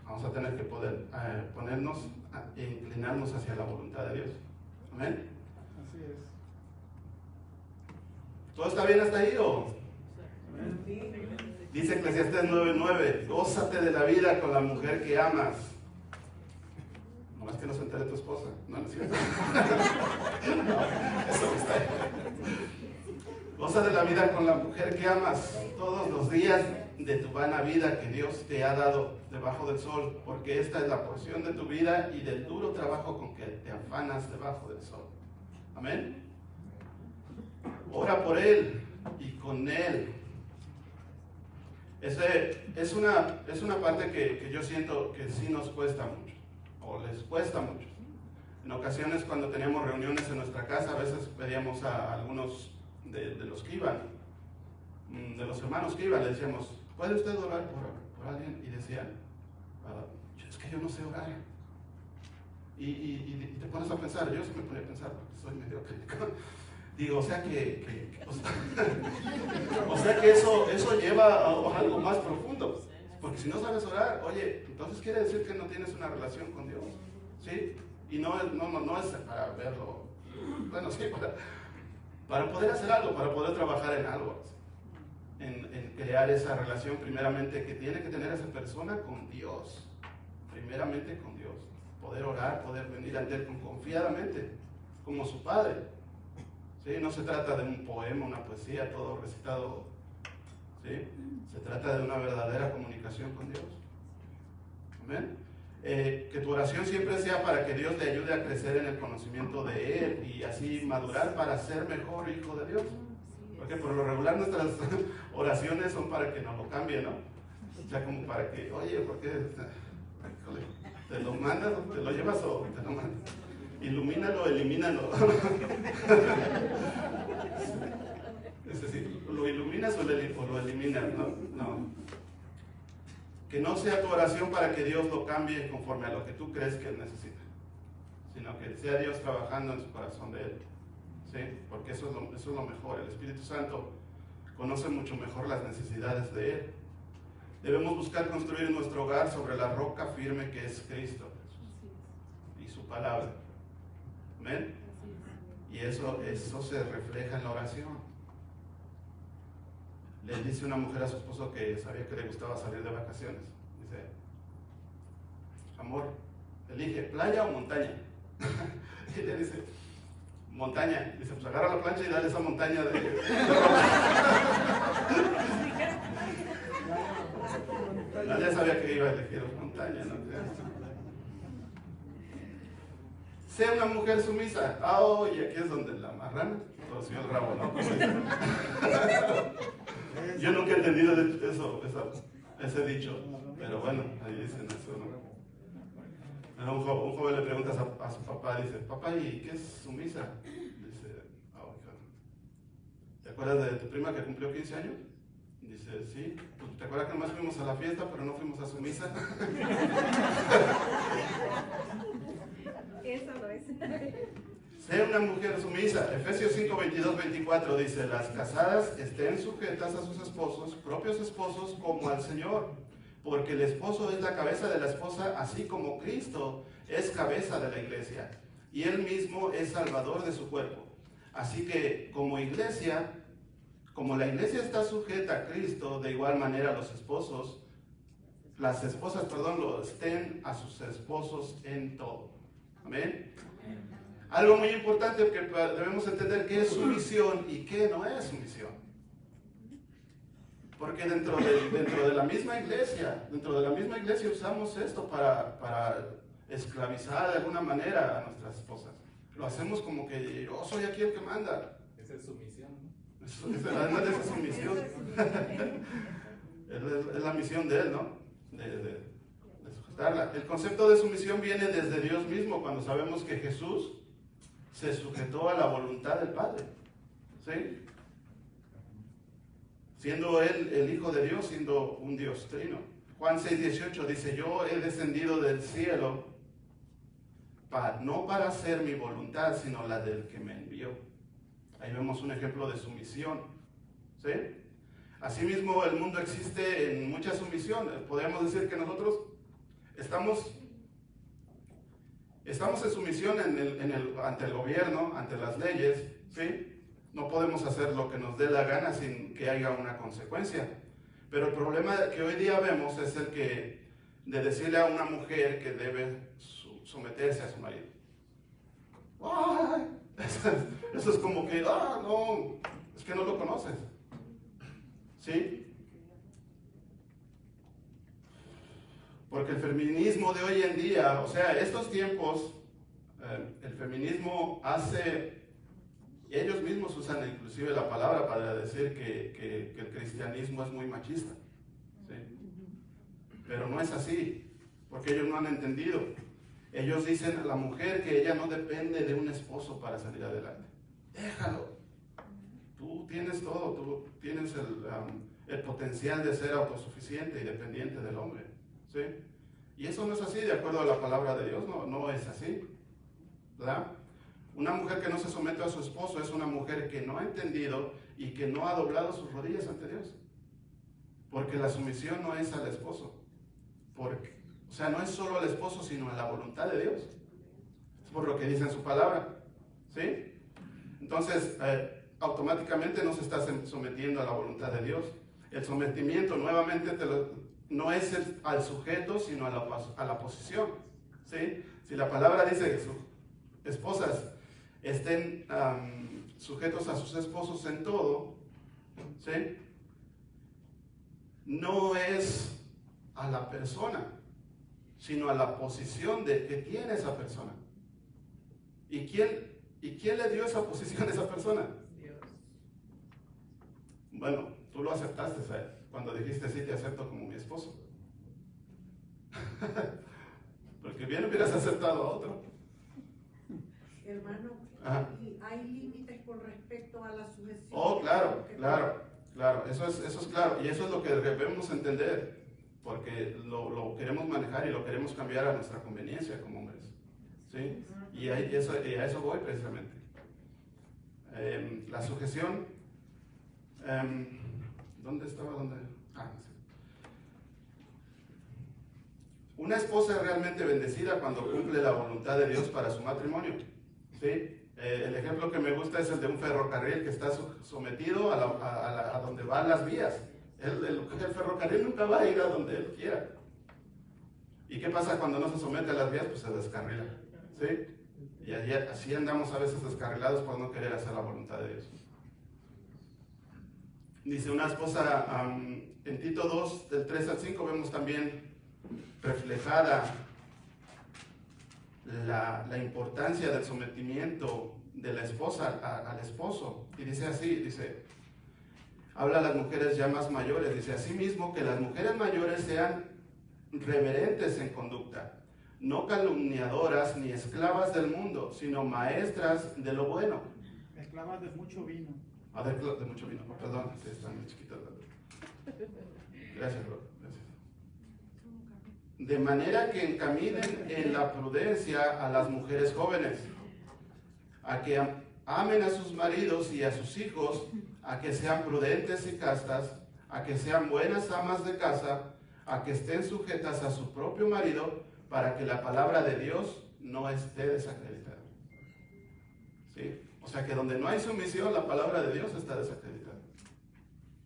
Vamos a tener que poder ponernos e inclinarnos hacia la voluntad de Dios. Amén. Así es. ¿Todo está bien hasta ahí o? Dice Eclesiastés 9:9, gózate de la vida con la mujer que amas. No es que no se entere tu esposa. No, no es cierto. No, eso no está ahí. Goza de la vida con la mujer que amas todos los días de tu vana vida que Dios te ha dado debajo del sol, porque esta es la porción de tu vida y del duro trabajo con que te afanas debajo del sol. Amén. Ora por él y con él. Es una parte que yo siento que sí nos cuesta mucho, o les cuesta mucho. En ocasiones cuando teníamos reuniones en nuestra casa, a veces pedíamos a algunos de los que iban, de los hermanos que iban, le decíamos, ¿puede usted orar por alguien? Y decían, es que yo no sé orar. Y te pones a pensar, yo sí me ponía a pensar, porque soy medio crítico. Digo, o sea que eso lleva a algo más profundo. Porque si no sabes orar, oye, entonces quiere decir que no tienes una relación con Dios. ¿Sí? Y no es para verlo. Bueno, sí, para poder hacer algo, para poder trabajar en algo. En crear esa relación primeramente que tiene que tener esa persona con Dios. Primeramente con Dios. Poder orar, poder venir ante Él confiadamente, como su Padre. ¿Sí? No se trata de un poema, una poesía, todo recitado. ¿Sí? Se trata de una verdadera comunicación con Dios. Amén. Que tu oración siempre sea para que Dios te ayude a crecer en el conocimiento de Él y así madurar para ser mejor hijo de Dios. Porque por lo regular nuestras oraciones son para que nos lo cambie, ¿no? O sea, como para que, oye, ¿por qué? ¿Te lo mandas o te lo llevas o te lo mandas? Ilumínalo, elimínalo. Es decir, ¿lo iluminas o lo eliminas? No. Que no sea tu oración para que Dios lo cambie conforme a lo que tú crees que Él necesita, sino que sea Dios trabajando en su corazón de Él. ¿Sí? Porque eso es lo mejor. El Espíritu Santo conoce mucho mejor las necesidades de Él. Debemos buscar construir nuestro hogar sobre la roca firme que es Cristo y su palabra. ¿Amén? Y eso se refleja en la oración. Le dice una mujer a su esposo que sabía que le gustaba salir de vacaciones. Dice, amor, elige playa o montaña. Y ella dice, montaña. Dice, pues agarra la plancha y dale esa montaña de no, ya sabía que iba a elegir montaña, ¿no? Sea una mujer sumisa. Y aquí es donde la marrana torció el rabo, ¿no? Yo nunca he entendido ese dicho, pero bueno, ahí dicen eso, ¿no? Un joven le pregunta a su papá, dice, papá, ¿y qué es sumisa? Dice, ¿te acuerdas de tu prima que cumplió 15 años? Dice, sí. ¿Te acuerdas que nomás fuimos a la fiesta, pero no fuimos a su misa? Eso no es. Sea una mujer sumisa. Efesios 5, 22, 24 dice, las casadas estén sujetas a sus esposos, propios esposos, como al Señor, porque el esposo es la cabeza de la esposa, así como Cristo es cabeza de la iglesia, y Él mismo es salvador de su cuerpo. Así que como la iglesia está sujeta a Cristo, de igual manera las esposas, lo estén a sus esposos en todo. Amén. Algo muy importante que debemos entender qué es sumisión y qué no es sumisión. Porque dentro de la misma iglesia usamos esto para esclavizar de alguna manera a nuestras esposas. Lo hacemos como que yo soy aquí el que manda. Esa es sumisión, ¿no? Esa es su misión. Es la misión de Él, ¿no? De sujetarla. El concepto de sumisión viene desde Dios mismo, cuando sabemos que Jesús se sujetó a la voluntad del Padre. ¿Sí? Siendo Él el Hijo de Dios, siendo un Dios trino. Juan 6:18 dice, yo he descendido del cielo no para hacer mi voluntad, sino la del que me envió. Ahí vemos un ejemplo de sumisión. ¿Sí? Asimismo, el mundo existe en mucha sumisión. Podríamos decir que nosotros estamos en sumisión ante el gobierno, ante las leyes. ¿Sí? No podemos hacer lo que nos dé la gana sin que haya una consecuencia. Pero el problema que hoy día vemos es el que de decirle a una mujer que debe someterse a su marido. ¡Ay! Eso es como que, no, es que no lo conoces. ¿Sí? Porque el feminismo de hoy en día, o sea, estos tiempos, el feminismo ellos mismos usan inclusive la palabra para decir que el cristianismo es muy machista. ¿Sí? Pero no es así, porque ellos no han entendido. Ellos dicen a la mujer que ella no depende de un esposo para salir adelante. Déjalo. Tú tienes todo, tú tienes el potencial de ser autosuficiente y dependiente del hombre. ¿Sí? Y eso no es así, de acuerdo a la palabra de Dios, no es así. ¿Verdad? Una mujer que no se somete a su esposo es una mujer que no ha entendido y que no ha doblado sus rodillas ante Dios. Porque la sumisión no es al esposo. O sea, no es solo al esposo, sino a la voluntad de Dios. Es por lo que dice en su palabra. ¿Sí? Entonces, automáticamente no se está sometiendo a la voluntad de Dios. El sometimiento, nuevamente, no es al sujeto, sino a la posición. ¿Sí? Si la palabra dice que sus esposas estén sujetos a sus esposos en todo, ¿sí? No es a la persona, sino a la posición que tiene esa persona. ¿Y quién le dio esa posición a esa persona? Dios. Bueno, tú lo aceptaste, ¿sabes? Cuando dijiste sí, te acepto como mi esposo. Porque bien hubieras aceptado a otro. Hermano, Ajá. ¿y hay límites con respecto a la sujeción? Oh, claro. Eso es claro. Y eso es lo que debemos entender. Porque lo queremos manejar y lo queremos cambiar a nuestra conveniencia como hombres. ¿Sí? Y a eso voy precisamente. La sujeción. ¿Dónde estaba? No sé. Una esposa es realmente bendecida cuando cumple la voluntad de Dios para su matrimonio. ¿Sí? El ejemplo que me gusta es el de un ferrocarril que está sometido a donde van las vías. El ferrocarril nunca va a ir a donde él quiera. ¿Y qué pasa cuando no se somete a las vías? Pues se descarrila. ¿Sí? Y así andamos a veces descarrilados por no querer hacer la voluntad de Dios. Dice una esposa, en Tito 2, del 3 al 5, vemos también reflejada la importancia del sometimiento de la esposa al esposo. Y dice así, habla a las mujeres ya más mayores, dice, asimismo que las mujeres mayores sean reverentes en conducta, no calumniadoras ni esclavas del mundo, sino maestras de lo bueno. Esclavas de mucho vino. De mucho vino, perdón, están muy chiquitas. Gracias, Lord. De manera que encaminen en la prudencia a las mujeres jóvenes, a que amen a sus maridos y a sus hijos, a que sean prudentes y castas, a que sean buenas amas de casa, a que estén sujetas a su propio marido, para que la palabra de Dios no esté desacreditada. ¿Sí? O sea que donde no hay sumisión, la palabra de Dios está desacreditada.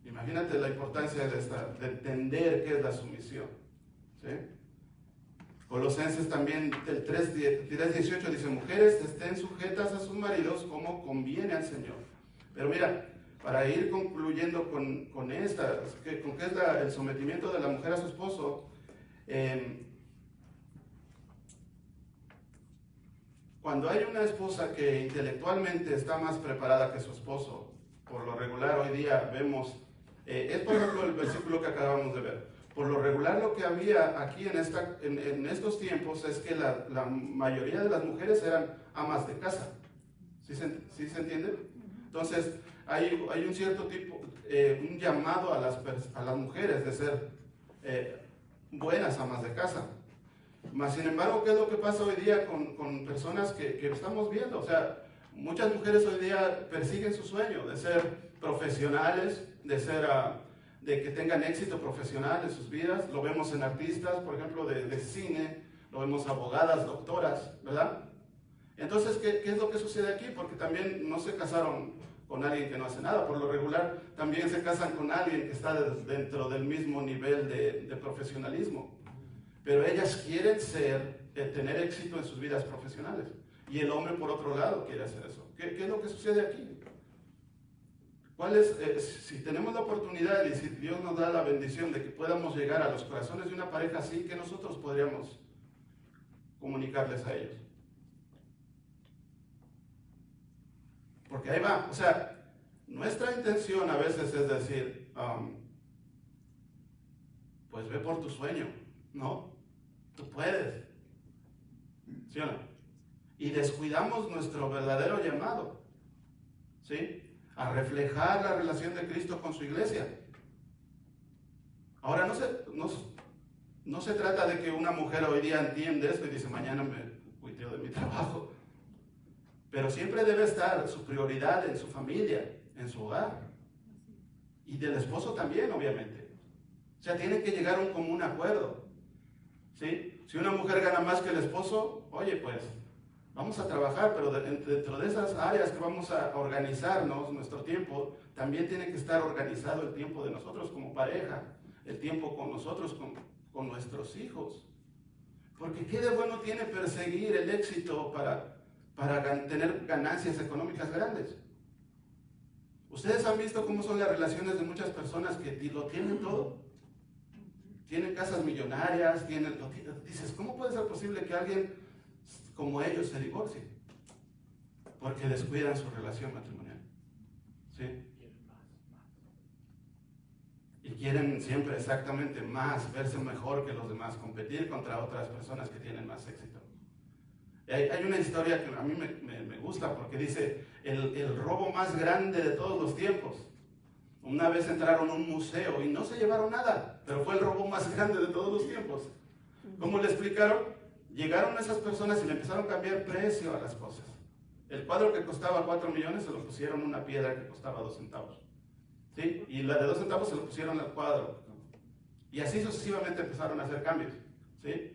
Imagínate la importancia de entender qué es la sumisión. ¿Sí? Colosenses también, el 3:18 dice, mujeres estén sujetas a sus maridos como conviene al Señor. Pero mira, para ir concluyendo con qué es el sometimiento de la mujer a su esposo, cuando hay una esposa que intelectualmente está más preparada que su esposo, por lo regular hoy día vemos, es por ejemplo el versículo que acabamos de ver. Por lo regular lo que había aquí en estos tiempos es que la mayoría de las mujeres eran amas de casa. ¿Sí se entiende? Entonces hay un cierto tipo, un llamado a las mujeres de ser buenas amas de casa. Mas sin embargo, ¿qué es lo que pasa hoy día con personas que estamos viendo? O sea, muchas mujeres hoy día persiguen su sueño de ser profesionales, de que tengan éxito profesional en sus vidas. Lo vemos en artistas, por ejemplo, de cine, lo vemos abogadas, doctoras, ¿verdad? Entonces, ¿qué es lo que sucede aquí? Porque también no se casaron con alguien que no hace nada. Por lo regular, también se casan con alguien que está dentro del mismo nivel de profesionalismo. Pero ellas quieren tener éxito en sus vidas profesionales. Y el hombre, por otro lado, quiere hacer eso. ¿Qué es lo que sucede aquí? Si tenemos la oportunidad y si Dios nos da la bendición de que podamos llegar a los corazones de una pareja así, ¿qué nosotros podríamos comunicarles a ellos? Porque ahí va, o sea, nuestra intención a veces es decir, pues ve por tu sueño, ¿no? Tú puedes, ¿sí o no? Y descuidamos nuestro verdadero llamado, ¿sí? A reflejar la relación de Cristo con su iglesia. Ahora, no se trata de que una mujer hoy día entiende esto y dice, mañana me cuiteo de mi trabajo. Pero siempre debe estar su prioridad en su familia, en su hogar. Y del esposo también, obviamente. O sea, tiene que llegar a un común acuerdo, ¿sí? Si una mujer gana más que el esposo, oye, pues vamos a trabajar, pero dentro de esas áreas que vamos a organizarnos, nuestro tiempo, también tiene que estar organizado el tiempo de nosotros como pareja, el tiempo con nosotros, con nuestros hijos. Porque ¿qué de bueno tiene perseguir el éxito para tener ganancias económicas grandes? Ustedes han visto cómo son las relaciones de muchas personas que lo tienen todo. Tienen casas millonarias, dices, ¿cómo puede ser posible que alguien como ellos se divorcie? Porque descuidan su relación matrimonial, ¿sí? Y quieren siempre exactamente más, verse mejor que los demás, competir contra otras personas que tienen más éxito. Hay una historia que a mí me gusta porque dice, el robo más grande de todos los tiempos. Una vez entraron a un museo y no se llevaron nada, pero fue el robo más grande de todos los tiempos. ¿Cómo le explicaron? Llegaron esas personas y le empezaron a cambiar precio a las cosas. El cuadro que costaba 4 millones se lo pusieron una piedra que costaba 2 centavos. ¿Sí? Y la de 2 centavos se lo pusieron al cuadro. Y así sucesivamente empezaron a hacer cambios. ¿Sí?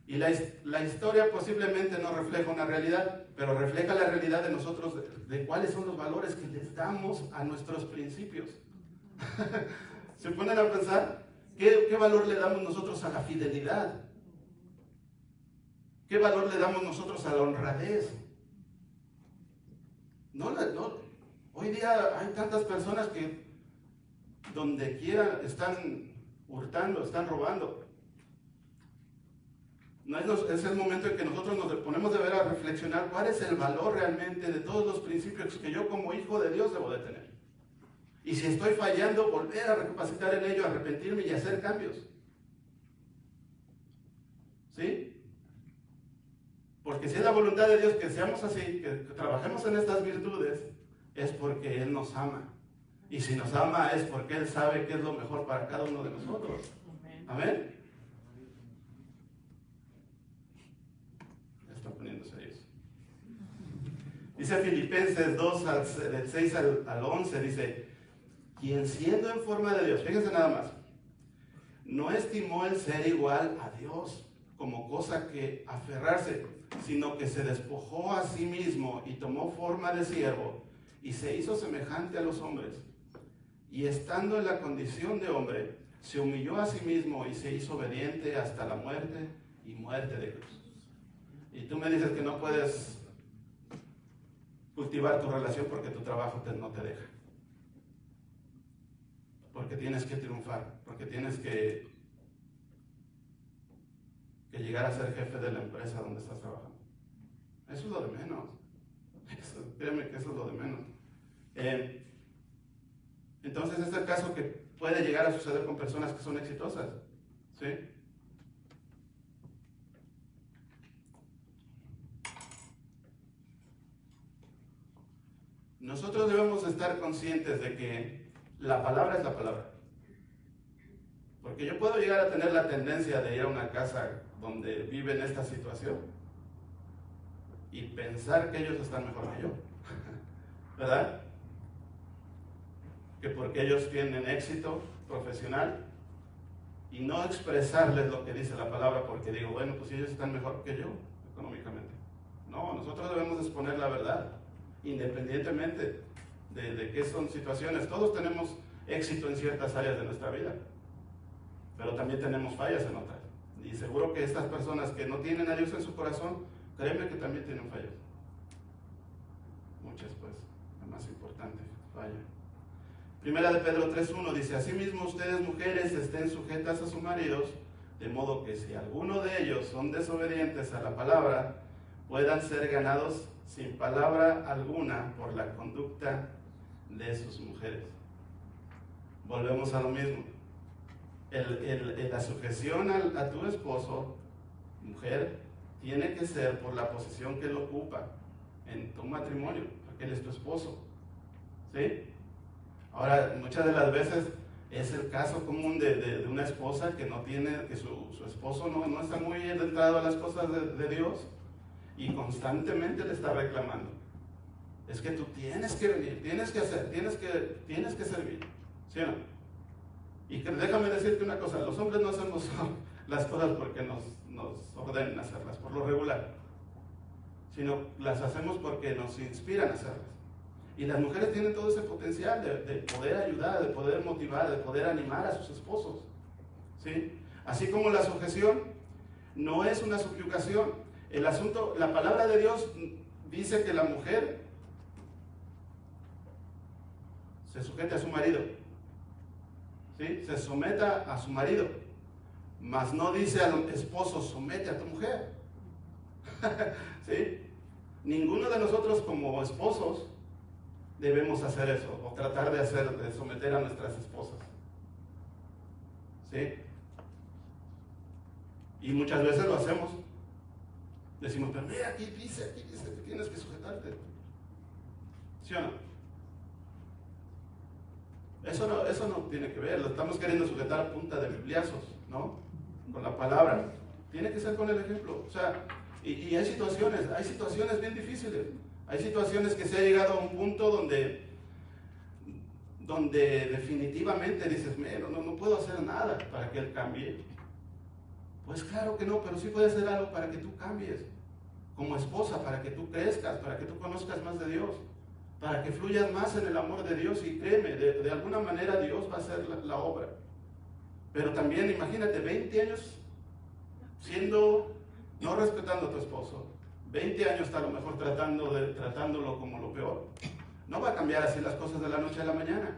Y la historia posiblemente no refleja una realidad, pero refleja la realidad de nosotros, de cuáles son los valores que les damos a nuestros principios. ¿Se ponen a pensar? ¿Qué valor le damos nosotros a la fidelidad? ¿Qué valor le damos nosotros a la honradez? Hoy día hay tantas personas que donde quiera están hurtando, están robando. Es el momento en que nosotros nos ponemos de ver a reflexionar cuál es el valor realmente de todos los principios que yo como hijo de Dios debo de tener. Y si estoy fallando, volver a recapacitar en ello, arrepentirme y hacer cambios. ¿Sí? Porque si es la voluntad de Dios que seamos así, que trabajemos en estas virtudes, es porque Él nos ama. Y si nos ama es porque Él sabe qué es lo mejor para cada uno de nosotros. Amén. Poniendo serios. Dice Filipenses 2, del 6 al 11, dice, quien siendo en forma de Dios, fíjense nada más, no estimó el ser igual a Dios como cosa que aferrarse, sino que se despojó a sí mismo y tomó forma de siervo y se hizo semejante a los hombres. Y estando en la condición de hombre, se humilló a sí mismo y se hizo obediente hasta la muerte y muerte de cruz. Y tú me dices que no puedes cultivar tu relación porque tu trabajo no te deja. Porque tienes que triunfar, porque tienes que llegar a ser jefe de la empresa donde estás trabajando. Eso es lo de menos. Créeme que eso es lo de menos. Entonces es el caso que puede llegar a suceder con personas que son exitosas, ¿sí? Nosotros debemos estar conscientes de que la palabra es la palabra. Porque yo puedo llegar a tener la tendencia de ir a una casa donde viven esta situación y pensar que ellos están mejor que yo, ¿verdad? Que porque ellos tienen éxito profesional y no expresarles lo que dice la palabra porque digo, bueno, pues ellos están mejor que yo económicamente. No, nosotros debemos exponer la verdad, independientemente de qué son situaciones. Todos tenemos éxito en ciertas áreas de nuestra vida, pero también tenemos fallas en otras. Y seguro que estas personas que no tienen a Dios en su corazón, créeme que también tienen fallas. Muchas, pues, la más importante, falla. Primera de Pedro 3:1 dice, asimismo ustedes mujeres estén sujetas a sus maridos, de modo que si alguno de ellos son desobedientes a la palabra, puedan ser ganados sin palabra alguna por la conducta de sus mujeres. Volvemos a lo mismo. La sujeción a tu esposo, mujer, tiene que ser por la posición que él ocupa en tu matrimonio, porque él es tu esposo, ¿sí? Ahora, muchas de las veces es el caso común de una esposa que no tiene, que su esposo no está muy adentrado a las cosas de Dios y constantemente le está reclamando. Es que tú tienes que venir, tienes que hacer, tienes que servir, ¿sí o no? Y que déjame decirte una cosa, los hombres no hacemos las cosas porque nos ordenen hacerlas, por lo regular, sino las hacemos porque nos inspiran a hacerlas. Y las mujeres tienen todo ese potencial de poder ayudar, de poder motivar, de poder animar a sus esposos, ¿sí? Así como la sujeción no es una subyugación. El asunto, la palabra de Dios dice que la mujer se sujete a su marido, ¿sí? Se someta a su marido, mas no dice al esposo, somete a tu mujer. ¿Sí? Ninguno de nosotros como esposos debemos hacer eso, o tratar de someter a nuestras esposas, ¿sí? Y muchas veces lo hacemos. Decimos, pero mira, aquí dice que tienes que sujetarte. ¿Sí o no? Eso no tiene que ver, lo estamos queriendo sujetar a punta de bibliazos, ¿no? Con la palabra. Tiene que ser con el ejemplo. O sea, y hay situaciones bien difíciles. Hay situaciones que se ha llegado a un punto donde definitivamente dices, no puedo hacer nada para que él cambie. Pues claro que no, pero sí puede hacer algo para que tú cambies. Como esposa, para que tú crezcas, para que tú conozcas más de Dios, para que fluyas más en el amor de Dios y créeme, de alguna manera Dios va a hacer la obra. Pero también imagínate, 20 años no respetando a tu esposo, 20 años a lo mejor tratándolo como lo peor. No va a cambiar así las cosas de la noche a la mañana.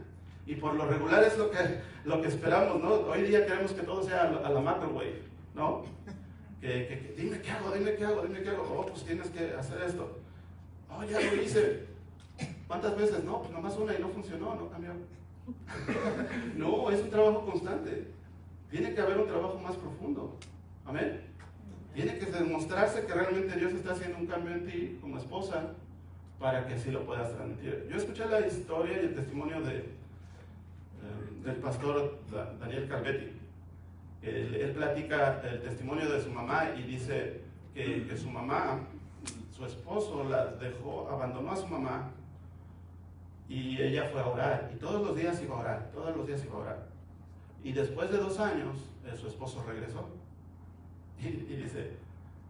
Y por lo regular es lo que esperamos, ¿no? Hoy día queremos que todo sea a la microwave, ¿no? Que dime qué hago. Oh, pues tienes que hacer esto. Oh, ya lo hice. ¿Cuántas veces? No, pues nomás una y no funcionó, no cambió. No, es un trabajo constante. Tiene que haber un trabajo más profundo. Amén. Tiene que demostrarse que realmente Dios está haciendo un cambio en ti como esposa para que así lo puedas transmitir. Yo escuché la historia y el testimonio del pastor Daniel Calvetti. Él platica el testimonio de su mamá y dice que su mamá, su esposo abandonó a su mamá y ella fue a orar y todos los días iba a orar. Y después de 2 años su esposo regresó.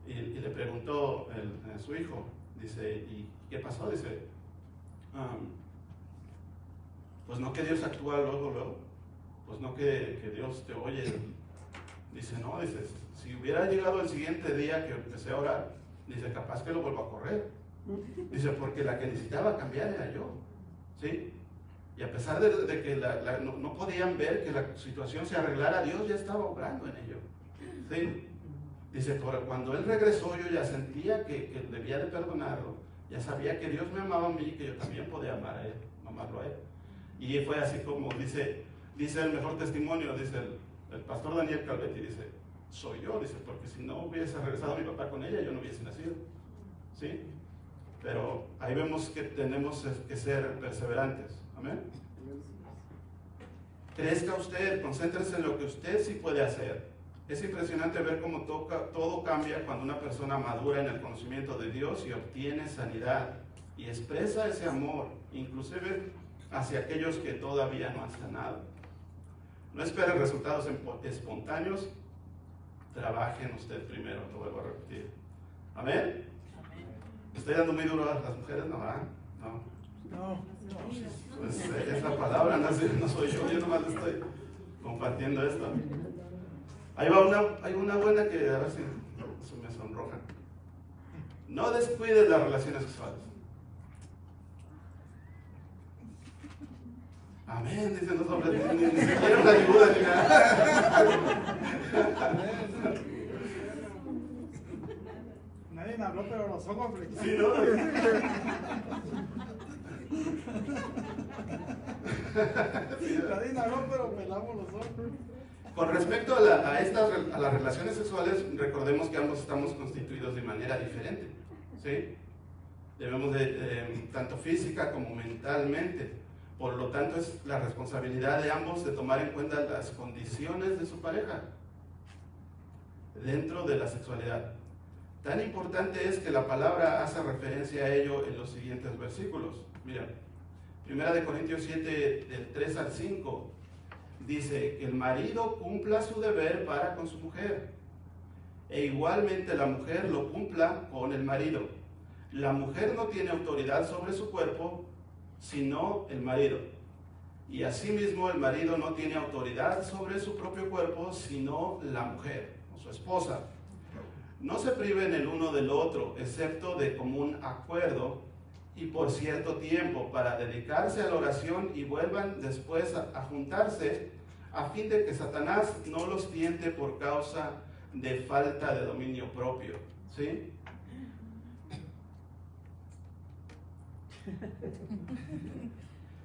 Y le preguntó a su hijo, dice, ¿y qué pasó? Dice, pues no que Dios actúa luego, pues no que Dios te oye. Dice, no, dice, si hubiera llegado el siguiente día que empecé a orar, dice, capaz que lo vuelvo a correr. Dice, porque la que necesitaba cambiar era yo, ¿sí? Y a pesar de que no podían ver que la situación se arreglara, Dios ya estaba obrando en ello, ¿sí? Dice, cuando él regresó yo ya sentía que debía de perdonarlo, ya sabía que Dios me amaba a mí y que yo también podía amarlo a él. Y fue así como dice el mejor testimonio, dice el pastor Daniel Calvetti, dice, soy yo, dice, porque si no hubiese regresado mi papá con ella, yo no hubiese nacido. ¿Sí? Pero ahí vemos que tenemos que ser perseverantes. Amén. Crezca usted, concéntrese en lo que usted sí puede hacer. Es impresionante ver cómo todo cambia cuando una persona madura en el conocimiento de Dios y obtiene sanidad y expresa ese amor, inclusive hacia aquellos que todavía no han sanado. No espere resultados espontáneos, trabaje en usted primero, lo vuelvo a repetir. ¿Amén? ¿Estoy dando muy duro a las mujeres? No, ¿verdad? No. Pues es la palabra, no soy yo nomás le estoy compartiendo esto. Ahí va hay una buena que a ver si se me sonroja. No descuides las relaciones sexuales. Amén, dicen los hombres, ni siquiera una ayuda ni nada. Nadie me habló, pero los ojos flexibles. Sí, ¿no? Nadie me habló, pero pelamos los ojos. Con respecto a las relaciones sexuales, recordemos que ambos estamos constituidos de manera diferente, ¿sí? Debemos tanto física como mentalmente. Por lo tanto, es la responsabilidad de ambos de tomar en cuenta las condiciones de su pareja dentro de la sexualidad. Tan importante es que la palabra hace referencia a ello en los siguientes versículos. Mira, 1 Corintios 7, del 3 al 5, dice que el marido cumpla su deber para con su mujer, e igualmente la mujer lo cumpla con el marido. La mujer no tiene autoridad sobre su cuerpo, sino el marido. Y asimismo el marido no tiene autoridad sobre su propio cuerpo, sino la mujer, o su esposa. No se priven el uno del otro, excepto de común acuerdo y por cierto tiempo, para dedicarse a la oración y vuelvan después a juntarse, a fin de que Satanás no los tiente por causa de falta de dominio propio. ¿Sí?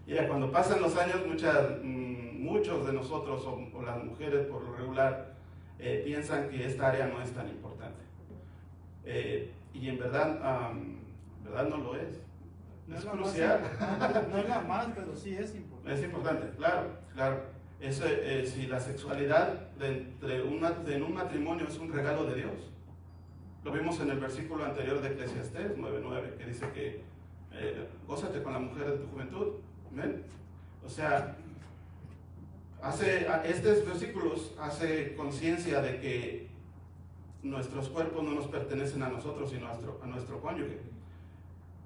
Mira, cuando pasan los años, muchos de nosotros, o las mujeres por lo regular, piensan que esta área no es tan importante. Y en verdad no lo es. No es la crucial. No es la más, pero sí es importante. Es importante, claro. Si la sexualidad en un matrimonio es un regalo de Dios. Lo vimos en el versículo anterior de Eclesiastés 9:9, que dice que gózate con la mujer de tu juventud. ¿Ven? O sea, estos versículos hace conciencia de que nuestros cuerpos no nos pertenecen a nosotros, sino a nuestro cónyuge.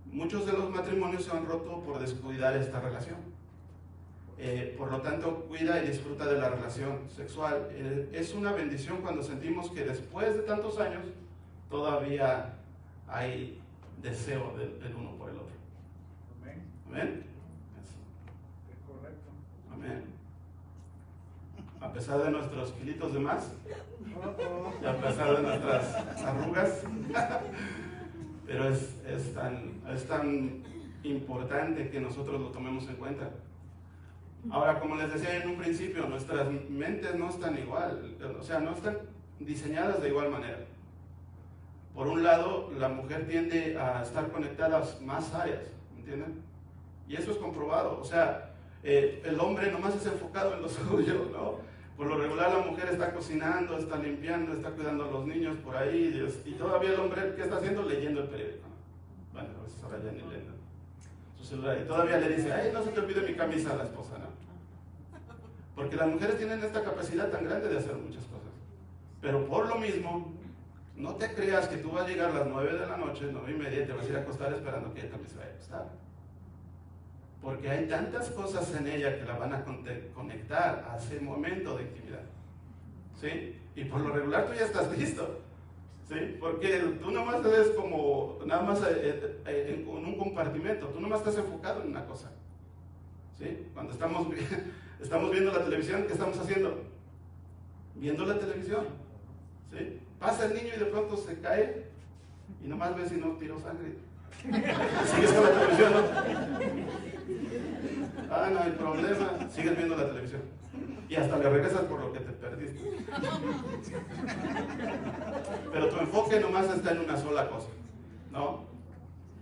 Muchos de los matrimonios se han roto por descuidar esta relación. Por lo tanto, cuida y disfruta de la relación sexual. Es una bendición cuando sentimos que después de tantos años todavía hay deseo del uno por el otro. Amén. ¿Amén? Es correcto. Amén. A pesar de nuestros kilitos de más, y a pesar de nuestras arrugas, pero es tan importante que nosotros lo tomemos en cuenta. Ahora, como les decía en un principio, nuestras mentes no están igual, o sea, no están diseñadas de igual manera. Por un lado, la mujer tiende a estar conectada a más áreas, ¿entienden? Y eso es comprobado, o sea, el hombre nomás es enfocado en lo suyo, ¿no? Por lo regular la mujer está cocinando, está limpiando, está cuidando a los niños por ahí, y todavía el hombre, ¿qué está haciendo? Leyendo el periódico. Bueno, a veces ahora ya ni leen su celular, y todavía le dice, ay, no se te olvide mi camisa a la esposa, ¿no? Porque las mujeres tienen esta capacidad tan grande de hacer muchas cosas. Pero por lo mismo, no te creas que tú vas a llegar a las 9 de la noche, 9:30, te vas a ir a acostar esperando que ella también se vaya a acostar. Porque hay tantas cosas en ella que la van a conectar a ese momento de intimidad. ¿Sí? Y por lo regular tú ya estás listo. ¿Sí? Porque tú nomás eres como, nada más en un compartimento, tú nomás estás enfocado en una cosa. ¿Sí? Cuando estamos viendo la televisión, ¿qué estamos haciendo? Viendo la televisión. ¿Sí? Pasa el niño y de pronto se cae y nomás ves si no tiró sangre. Sigues con la televisión, ¿no? Ah, no hay problema, sigues viendo la televisión. Y hasta le regresas por lo que te perdiste. Pero tu enfoque nomás está en una sola cosa, ¿no?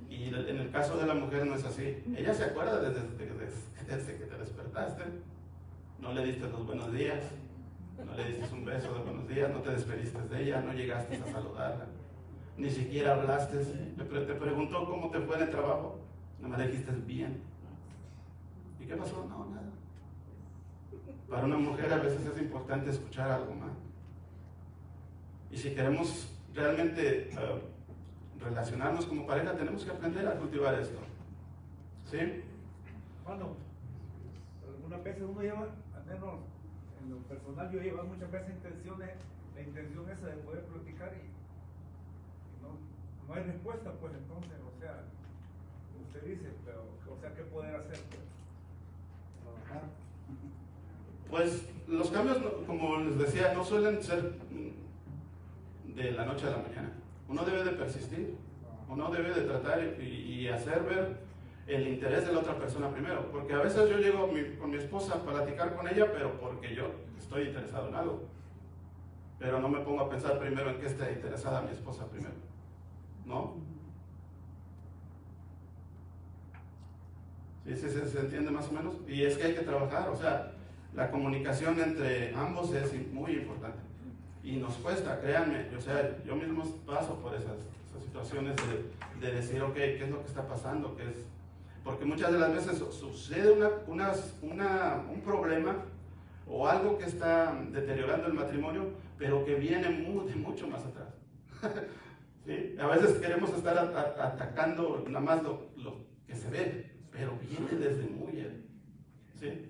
Y en el caso de la mujer no es así. Ella se acuerda desde que te despertaste. No le diste los buenos días, no le diste un beso de buenos días, no te despediste de ella, no llegaste a saludarla, ni siquiera hablaste. Te preguntó cómo te fue en el trabajo, nada más dijiste bien. ¿Y qué pasó? No, nada. Para una mujer a veces es importante escuchar algo más. Y si queremos realmente relacionarnos como pareja, tenemos que aprender a cultivar esto. ¿Sí? Bueno, algunas veces uno lleva, al menos en lo personal, yo llevo muchas veces la intención esa de poder platicar y no hay respuesta, pues entonces, o sea, usted dice, pero, o sea, ¿qué poder hacer? Trabajar. Pues los cambios, como les decía, no suelen ser de la noche a la mañana. Uno debe de persistir, uno debe de tratar y hacer ver el interés de la otra persona primero, porque a veces yo llego con mi esposa a platicar con ella, pero porque yo estoy interesado en algo, pero no me pongo a pensar primero en qué está interesada mi esposa primero, ¿no? ¿Sí se entiende más o menos? Y es que hay que trabajar, o sea, la comunicación entre ambos es muy importante y nos cuesta, créanme, o sea, yo mismo paso por esas situaciones de decir, ok, ¿qué es lo que está pasando? ¿Qué es? Porque muchas de las veces sucede un problema o algo que está deteriorando el matrimonio, pero que viene de mucho más atrás. ¿Sí? A veces queremos estar atacando nada más lo que se ve, pero viene desde muy bien. ¿Sí?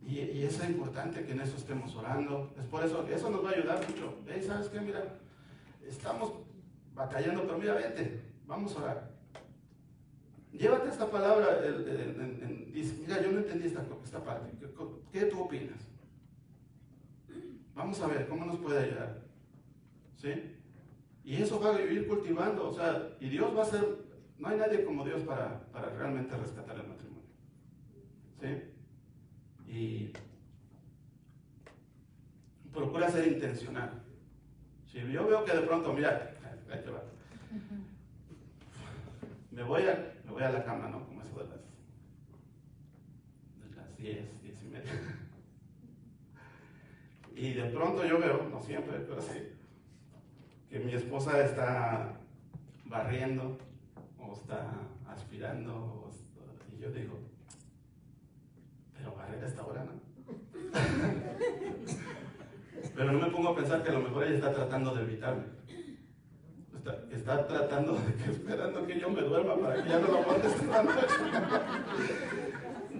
Y eso es importante que en eso estemos orando. Es por eso que eso nos va a ayudar mucho. Hey, ¿sabes qué? Mira, estamos batallando, pero mira, vente, vamos a orar. Llévate esta palabra, dice, mira, yo no entendí esta parte, ¿qué tú opinas? Vamos a ver cómo nos puede ayudar. ¿Sí? Y eso va a ir cultivando, o sea, y Dios va a ser, no hay nadie como Dios para realmente rescatar el matrimonio. ¿Sí? Y procura ser intencional. Si yo veo que de pronto, mira, ahí te va. Me voy a la cama, ¿no? Como eso de las 10, 10 y media. Y de pronto yo veo, no siempre, pero sí, que mi esposa está barriendo o está aspirando y yo digo, pero barrer a esta hora, ¿no? Pero no me pongo a pensar que a lo mejor ella está tratando de evitarme. Está tratando, esperando que yo me duerma para que ya no lo aguantes esta noche.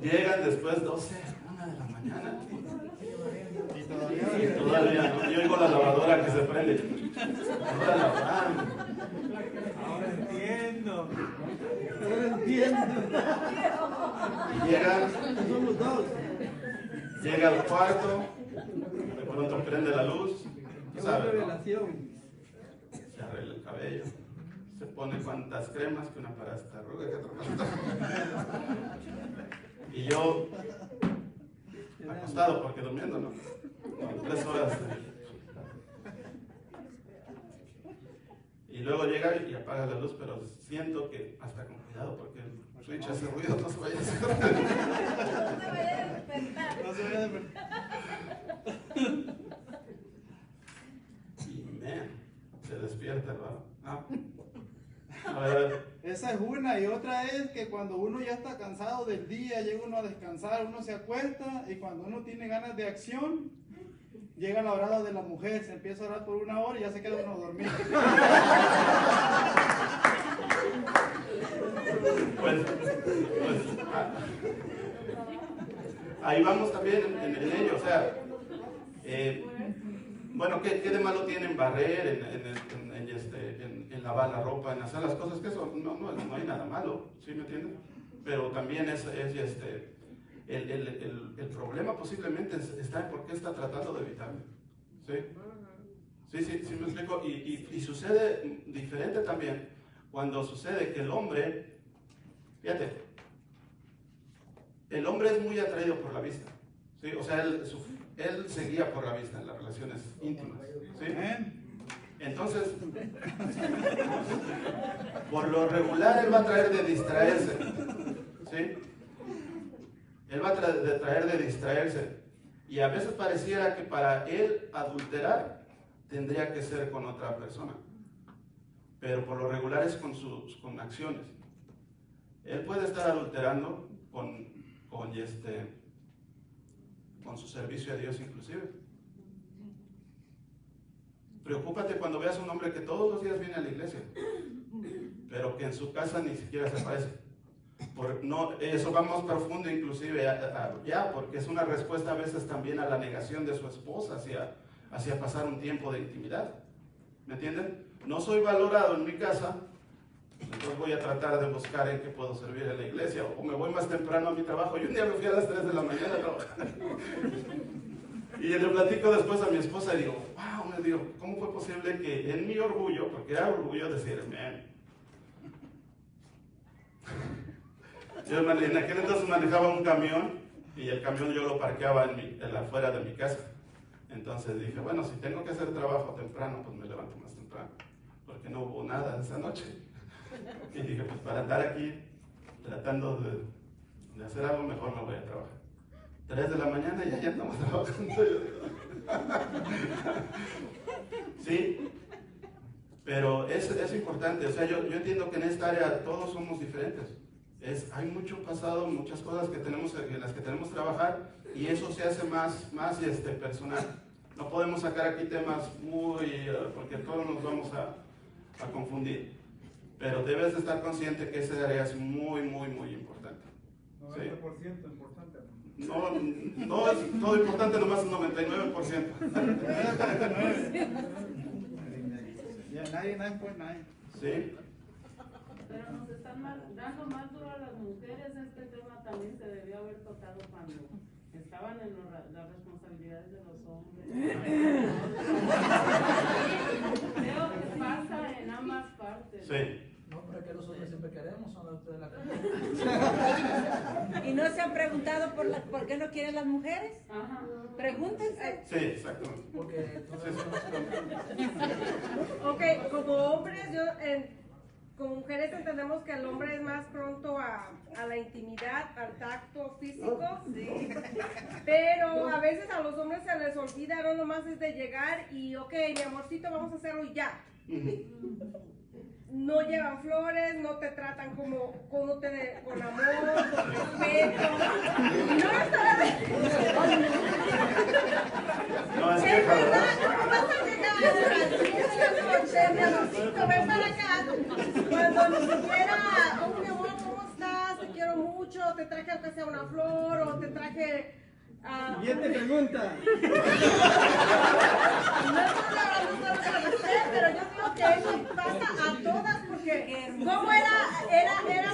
Llegan después 12, 1 de la mañana. Y todavía no. Yo oigo la lavadora que se prende. Ahora lavando. Ahora entiendo. Y llega al cuarto, de pronto prende la luz, ¿sabes? Se arregla el cabello, se pone cuantas cremas que una para esta arruga que otra para esta. Y yo acostado porque durmiendo, ¿no? 3 horas. Y luego llega y apaga la luz, pero siento que hasta con cuidado porque el switch hace ruido, no se vaya a hacer. No se vaya a despertar. Y se despierta, ¿verdad? A ver. Esa es una, y otra es que cuando uno ya está cansado del día, llega uno a descansar, uno se acuesta, y cuando uno tiene ganas de acción, llega la hora de la mujer, se empieza a orar por 1 hora y ya se queda uno dormido. Pues, ahí vamos también en ello, o sea, bueno, ¿qué de malo tiene en barrer, en lavar la ropa, en hacer las cosas? Que eso no hay nada malo, ¿sí me entienden? Pero también el problema posiblemente está en por qué está tratando de evitarlo, ¿sí? Sí, me explico, y sucede diferente también cuando sucede que el hombre, fíjate, el hombre es muy atraído por la vista, ¿sí? O sea, él se guía por la vista en las relaciones íntimas, ¿sí? Entonces, por lo regular, él va a traer de distraerse, ¿sí? Él va a traer de distraerse. Y a veces pareciera que para él adulterar tendría que ser con otra persona. Pero por lo regular es con acciones. Él puede estar adulterando con su servicio a Dios inclusive. Preocúpate cuando veas a un hombre que todos los días viene a la iglesia, pero que en su casa ni siquiera se aparece. Eso va más profundo inclusive ya, porque es una respuesta a veces también a la negación de su esposa hacia pasar un tiempo de intimidad. ¿Me entienden? No soy valorado en mi casa, entonces voy a tratar de buscar en qué puedo servir en la iglesia, o me voy más temprano a mi trabajo. Y un día me fui a las 3 de la mañana a trabajar. Y le platico después a mi esposa y digo, wow, me digo, ¿cómo fue posible que en mi orgullo, porque era orgullo decir, man, yo en aquel entonces manejaba un camión y el camión yo lo parqueaba afuera de mi casa. Entonces dije, bueno, si tengo que hacer trabajo temprano, pues me levanto más temprano, porque no hubo nada esa noche. Y dije, pues para andar aquí tratando de hacer algo mejor me voy a trabajar. 3 de la mañana y ya estamos trabajando. Sí, pero es importante. O sea, yo entiendo que en esta área todos somos diferentes. Hay mucho pasado, muchas cosas en las que tenemos que trabajar, y eso se hace más personal. No podemos sacar aquí temas porque todos nos vamos a confundir. Pero debes de estar consciente que esa área es muy, muy, muy importante. 90% ¿sí? importante. No es todo importante, nomás el 99%. Ya nadie pues nadie. ¿Sí? Pero nos están dando más duro a las mujeres. Este tema también se debió haber tocado cuando estaban en las responsabilidades de los hombres. Creo que pasa en ambas partes. Sí. No, pero que los hombres siempre queremos, son los de la casa. ¿Y no se han preguntado por qué no quieren las mujeres? Ajá. Pregúntense. Sí, exactamente. Porque Ok, como hombres, como mujeres entendemos que el hombre es más pronto a la intimidad, al tacto físico, sí. Pero a veces a los hombres se les olvida, no nomás es de llegar y ok, mi amorcito, vamos a hacerlo y ya. No llevan flores, no te tratan con amor, con respeto. No, es Es verdad, que ¿cómo vas a llegar a las 10 de la noche, mi amorcito, ven para acá? Cuando ni siquiera, oh mi amor, ¿cómo estás? Te quiero mucho, te traje aunque sea una flor, o te traje... Siguiente pregunta. No estoy hablando solo de usted, pero yo creo que eso pasa a todas, porque ¿cómo era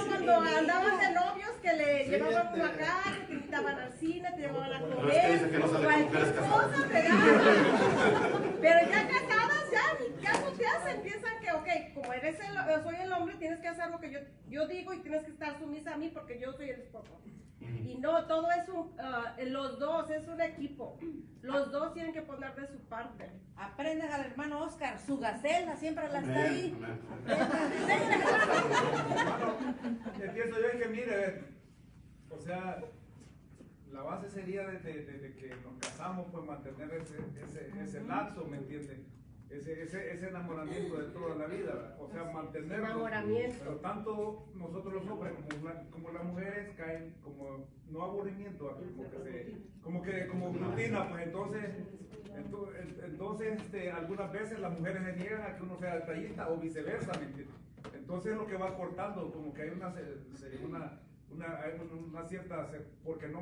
cuando andaban de novios que le llevaban una acá, que te invitaban al cine, te llevaban a Pero es que dice que comer, no sale con cualquier mujeres casadas. cosa te daban? Pero ya casadas, ya ni caso te hacen, piensan que ok, como soy el hombre, tienes que hacer lo que yo digo y tienes que estar sumisa a mí porque yo soy el esposo. Y no, todo es los dos, es un equipo. Los dos tienen que poner de su parte. Aprendes al hermano Oscar, su gacela siempre la está ahí. Pienso yo que mire, o sea, la base sería de que nos casamos, pues mantener ese lapso, ¿me entiendes? Ese enamoramiento de toda la vida, ¿verdad? O sea, mantenerlo. Enamoramiento. Pero tanto nosotros los hombres como las mujeres caen como, no aburrimiento, como rutina, pues entonces algunas veces las mujeres se niegan a que uno sea detallista o viceversa, ¿me entiendes? Entonces lo que va cortando, como que hay una cierta, porque no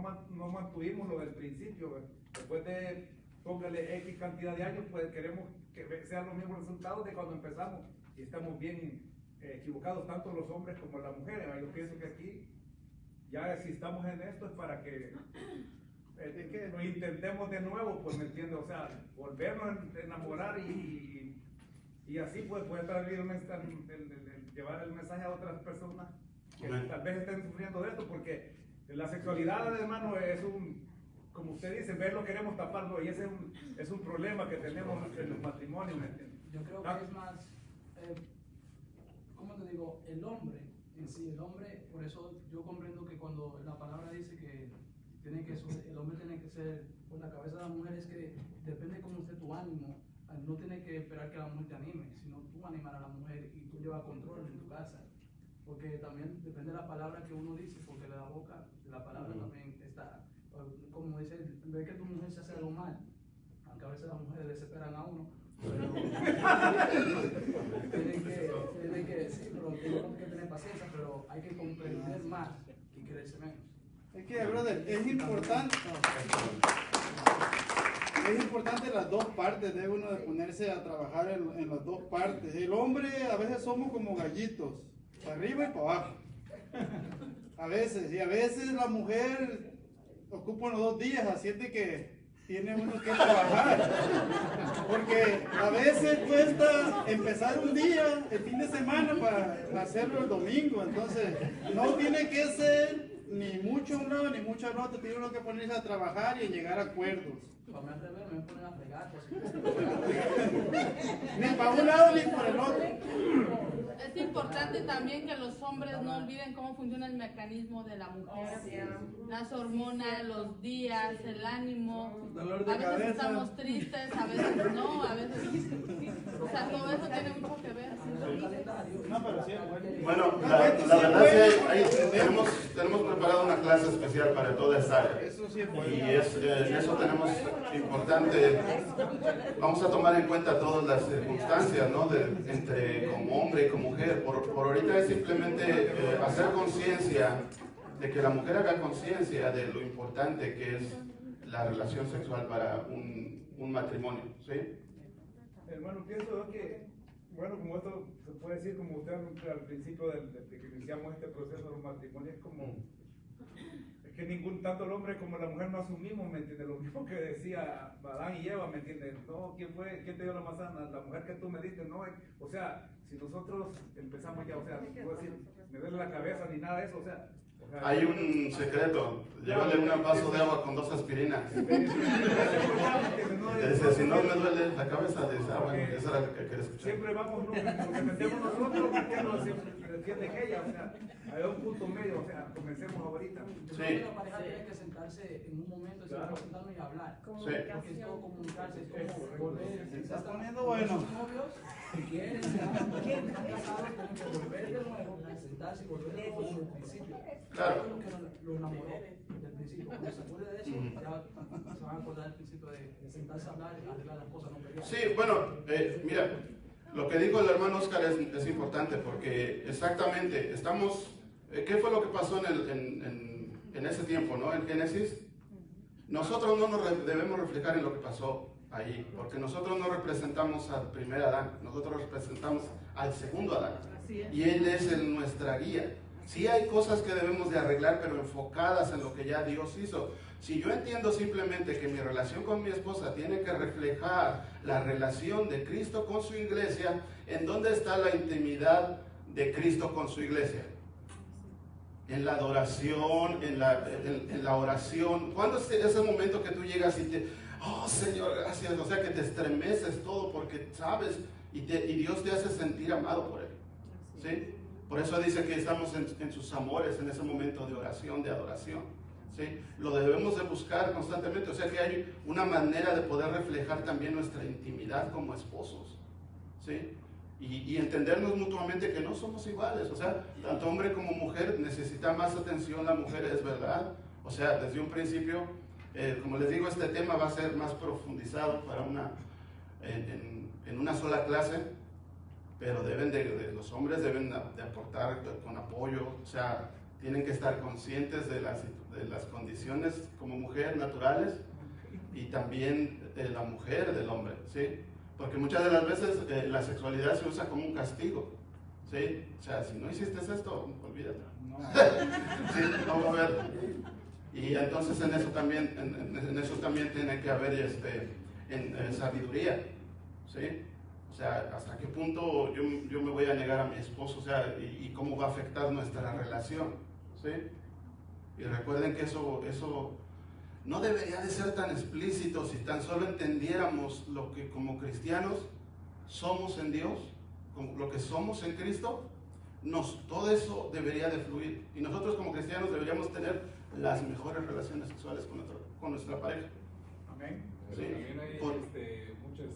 mantuvimos lo del principio, ¿verdad? Después de, póngale X cantidad de años, pues queremos que sean los mismos resultados de cuando empezamos, y estamos bien equivocados, tanto los hombres como las mujeres. Yo pienso que aquí, ya si estamos en esto, es para que lo intentemos de nuevo, pues, ¿me entiendes? O sea, volvernos a enamorar y así pues poder estar viviendo llevar el mensaje a otras personas que Amén. tal vez estén sufriendo de esto, porque la sexualidad, hermano, es como usted dice, verlo queremos taparlo, y ese es un problema que tenemos en los matrimonios. Yo creo que es más, ¿cómo te digo? El hombre en sí, el hombre, por eso yo comprendo que cuando la palabra dice que el hombre tiene que ser por la cabeza de la mujer, es que depende cómo esté tu ánimo. No tienes que esperar que la mujer te anime, sino tú animar a la mujer y tú llevas control en tu casa. Porque también depende de la palabra que uno dice, porque de la boca, de la palabra también está, como dice, ve que tu mujer se hace algo mal, aunque a veces las mujeres desesperan a uno, pero tienen que tener paciencia, pero hay que comprender más y creerse menos. Es que, brother, es importante las dos partes, debe uno de ponerse a trabajar en las dos partes. El hombre a veces somos como gallitos, para arriba y para abajo. A veces la mujer ocupa los 2 días, así es de que tiene uno que trabajar. Porque a veces cuesta empezar un día, el fin de semana, para hacerlo el domingo. Entonces, no tiene que ser ni mucho a un lado ni mucho al otro, tiene uno que ponerse a trabajar y a llegar a acuerdos. Para mí al revés, me ponen a fregar. Ni para un lado ni por el otro. Es importante también que los hombres no olviden cómo funciona el mecanismo de la mujer, las hormonas, los días, el ánimo. Dolor de A veces cabeza. estamos tristes, a veces no, a veces... O sea, todo eso tiene mucho que ver. No, pero sí, Bueno, la verdad es que ahí tenemos preparado una clase especial para toda esta área. Eso sí es bueno. Y en eso tenemos importante, vamos a tomar en cuenta todas las circunstancias, ¿no? Entre como hombre y como mujer. Por ahorita es simplemente hacer conciencia, de que la mujer haga conciencia de lo importante que es la relación sexual para un matrimonio, ¿sí? Hermano, pienso yo que, bueno, como esto se puede decir, como usted anunció al principio de que iniciamos este proceso de matrimonio, es como, es que tanto el hombre como la mujer no asumimos, ¿me entiendes? Lo mismo que decía Adán y Eva, ¿me entiendes? No, ¿quién te dio la manzana? La mujer que tú me diste, no, o sea, si nosotros empezamos ya, o sea, no puedo decir, me duele la cabeza ni nada de eso, o sea, Hay un secreto, llévale un vaso de agua con 2 aspirinas. Dice, si no me duele la cabeza, dice, bueno, eso era lo que quería escuchar. Siempre vamos, nos metemos nosotros, metemos, siempre entiende ella, o sea, hay un punto medio, o sea, comencemos ahorita. Yo creo que la pareja tiene que sentarse en un momento, sentarnos y hablar. Porque es todo comunicarse, es como volver. Se está poniendo bueno. Los novios, si quieren, están casados, tienen que volver de nuevo, sentarse y volver de nuevo desde el principio. Claro. Lo que lo enamoró del principio. Cuando se acuerde de eso, ya se van a acordar del principio de sentarse a hablar y arreglar las cosas, no pelear. Sí, bueno, mira, lo que dijo el hermano Oscar es importante porque exactamente estamos, ¿qué fue lo que pasó en ese tiempo, ¿no? En Génesis, nosotros no nos debemos reflejar en lo que pasó ahí, porque nosotros no representamos al primer Adán, nosotros representamos al segundo Adán, y él es nuestra guía. Sí hay cosas que debemos de arreglar, pero enfocadas en lo que ya Dios hizo. Si yo entiendo simplemente que mi relación con mi esposa tiene que reflejar la relación de Cristo con su iglesia, ¿en dónde está la intimidad de Cristo con su iglesia? En la adoración, en la oración. ¿Cuándo es ese momento que tú llegas y te, oh Señor, gracias? O sea, que te estremeces todo porque sabes y Dios te hace sentir amado por Él. ¿Sí? Por eso dice que estamos en sus amores, en ese momento de oración, de adoración. ¿Sí? Lo debemos de buscar constantemente. O sea que hay una manera de poder reflejar también nuestra intimidad como esposos. ¿Sí? Y entendernos mutuamente que no somos iguales. O sea, tanto hombre como mujer necesita más atención la mujer, es verdad. O sea, desde un principio, como les digo, este tema va a ser más profundizado para en una sola clase. Pero los hombres deben de aportar con apoyo, o sea, tienen que estar conscientes de las condiciones como mujer naturales y también de la mujer del hombre, ¿sí? Porque muchas de las veces la sexualidad se usa como un castigo, ¿sí? O sea, si no hiciste esto, olvídate. Sí, no va a haber. Y entonces en eso también tiene que haber sabiduría, ¿sí? O sea, hasta qué punto yo me voy a negar a mi esposo, o sea, y cómo va a afectar nuestra relación, ¿sí? Y recuerden que eso no debería de ser tan explícito si tan solo entendiéramos lo que como cristianos somos en Dios, como lo que somos en Cristo, todo eso debería de fluir. Y nosotros como cristianos deberíamos tener las mejores relaciones sexuales con nuestra pareja. Amén. Pero Sí. también hay muchas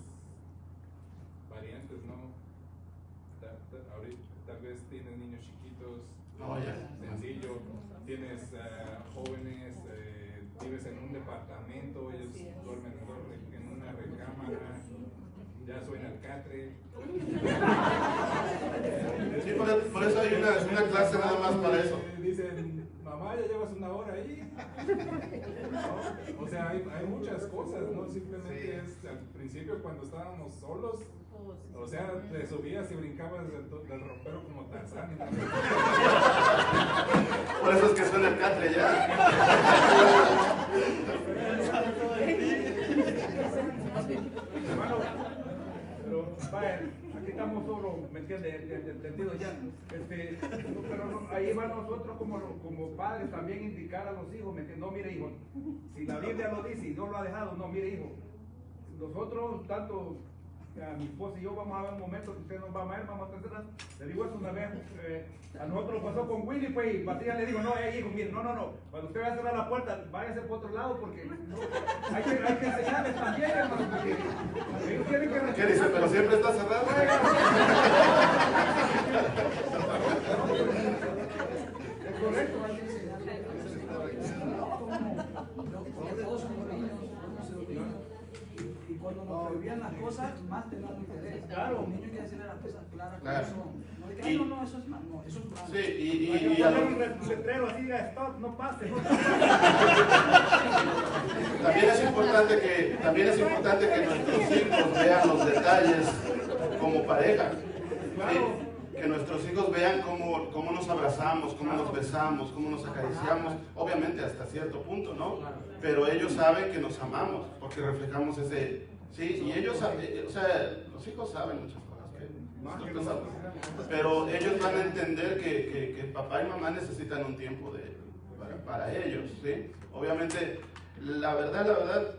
variantes, ¿no? Ahorita tal vez tienes niños chiquitos, sencillo, tienes jóvenes, vives en un departamento, ellos duermen en una recámara, ya suena el catre. Sí, por eso hay una clase nada más para eso. Dicen, mamá, ya llevas una hora ahí. ¿No? O sea, hay muchas cosas, ¿no? Simplemente es al principio cuando estábamos solos, o sea, te subías y brincabas del ropero como Tarzán. Por eso es que suena el catre ya. Hermano, pero vaya, aquí estamos solo, ¿me entiendes? Entendido ya. Pero ahí va nosotros como padres también indicar a los hijos, ¿me entiendes? No, mire hijo, si la Biblia lo dice y Dios lo ha dejado, no, mire hijo, nosotros tanto mi esposa y yo vamos a ver un momento que usted nos va a amar, vamos a hacer. Le digo eso una vez, a nosotros lo pasó con Willy, pues, y Patria le digo, no, hijo, mire, no, cuando usted vaya a cerrar la puerta, váyase por otro lado, porque hay que enseñarles también, hermano, porque ellos tienen que... ¿Qué dice? Pero siempre está cerrado. Es correcto. Todos somos niños, y cuando nos prohibían las cosas, más tenían interés. Claro. Los niños quieren decirle las cosas claras Claro. como son. No digan, "Ay, no, eso es malo", no, eso es malo. Sí, Hay que y a poner lo- un letrero así de stop, no pase. también es importante que nuestros hijos vean los detalles como pareja. ¿Sí? Que nuestros hijos vean cómo nos abrazamos, cómo nos besamos, cómo nos acariciamos, obviamente hasta cierto punto, ¿no? Pero ellos saben que nos amamos, porque reflejamos ese... Sí, y ellos saben, o sea, los hijos saben muchas cosas, que nosotros sabemos. Pero ellos van a entender que papá y mamá necesitan un tiempo para ellos, ¿sí? Obviamente, la verdad,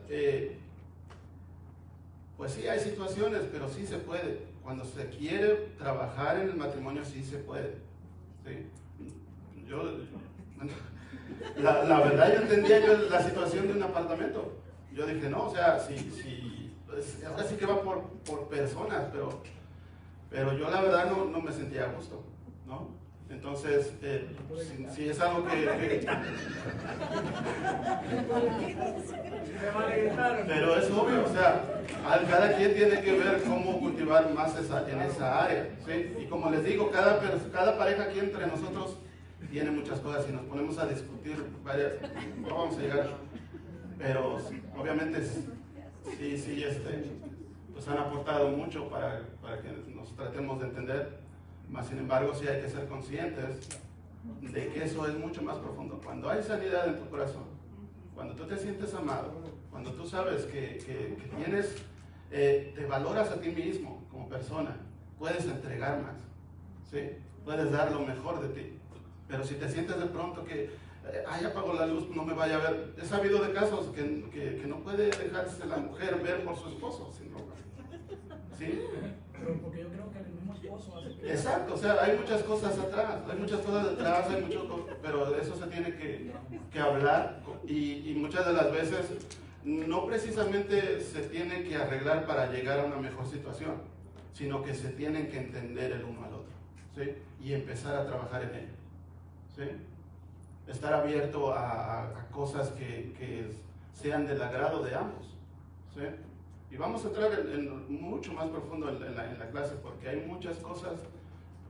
pues sí hay situaciones, pero sí se puede. Cuando se quiere trabajar en el matrimonio, sí se puede. ¿Sí? La verdad, yo entendía la situación de un apartamento. Yo dije, no, o sea, pues, ahora sí que va por personas, pero yo la verdad no me sentía a gusto, ¿no? Entonces, si es algo que pero es obvio, o sea, cada quien tiene que ver cómo cultivar más en esa área, ¿sí? Y como les digo, cada pareja aquí entre nosotros tiene muchas cosas y nos ponemos a discutir varias, no vamos a llegar, pero obviamente sí, pues han aportado mucho para que nos tratemos de entender. Mas, sin embargo, sí hay que ser conscientes de que eso es mucho más profundo. Cuando hay sanidad en tu corazón, cuando tú te sientes amado, cuando tú sabes que tienes, te valoras a ti mismo como persona, puedes entregar más, ¿sí? Puedes dar lo mejor de ti. Pero si te sientes de pronto que, ya apagó la luz, no me vaya a ver. He sabido de casos que no puede dejarse la mujer ver por su esposo, sino, ¿sí? Pero porque yo creo que el mismo esposo hace que... Exacto, o sea, hay muchas cosas atrás, pero eso se tiene que hablar y muchas de las veces no precisamente se tiene que arreglar para llegar a una mejor situación, sino que se tienen que entender el uno al otro, ¿sí? Y empezar a trabajar en ello, ¿sí? Estar abierto a cosas que sean del agrado de ambos, ¿sí? Y vamos a entrar en mucho más profundo en la clase, porque hay muchas cosas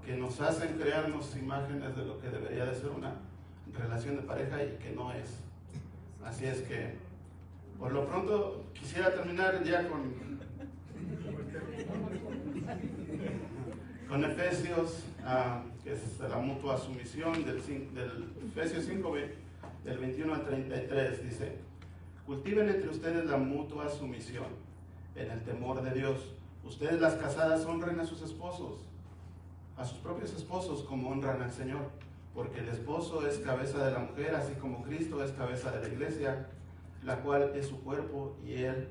que nos hacen crearnos imágenes de lo que debería de ser una relación de pareja y que no es. Así es que, por lo pronto, quisiera terminar ya con Efesios, que es la mutua sumisión del Efesios 5, del 21 al 33, dice: cultiven entre ustedes la mutua sumisión en el temor de Dios, Ustedes las casadas honren a sus esposos, a sus propios esposos como honran al Señor, porque el esposo es cabeza de la mujer, así como Cristo es cabeza de la iglesia, la cual es su cuerpo y Él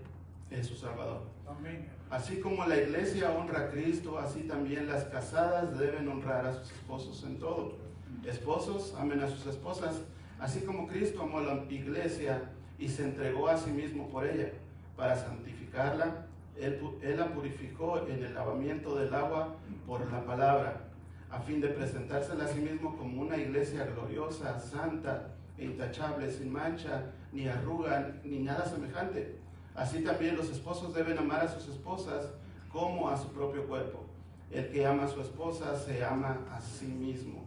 es su Salvador. Amén. Así como la iglesia honra a Cristo, así también las casadas deben honrar a sus esposos en todo. Esposos, amen a sus esposas, así como Cristo amó a la iglesia y se entregó a sí mismo por ella, para santificarla. Él la purificó en el lavamiento del agua por la palabra, a fin de presentársela a sí mismo como una iglesia gloriosa, santa e intachable, sin mancha, ni arruga, ni nada semejante. Así también los esposos deben amar a sus esposas como a su propio cuerpo. El que ama a su esposa se ama a sí mismo,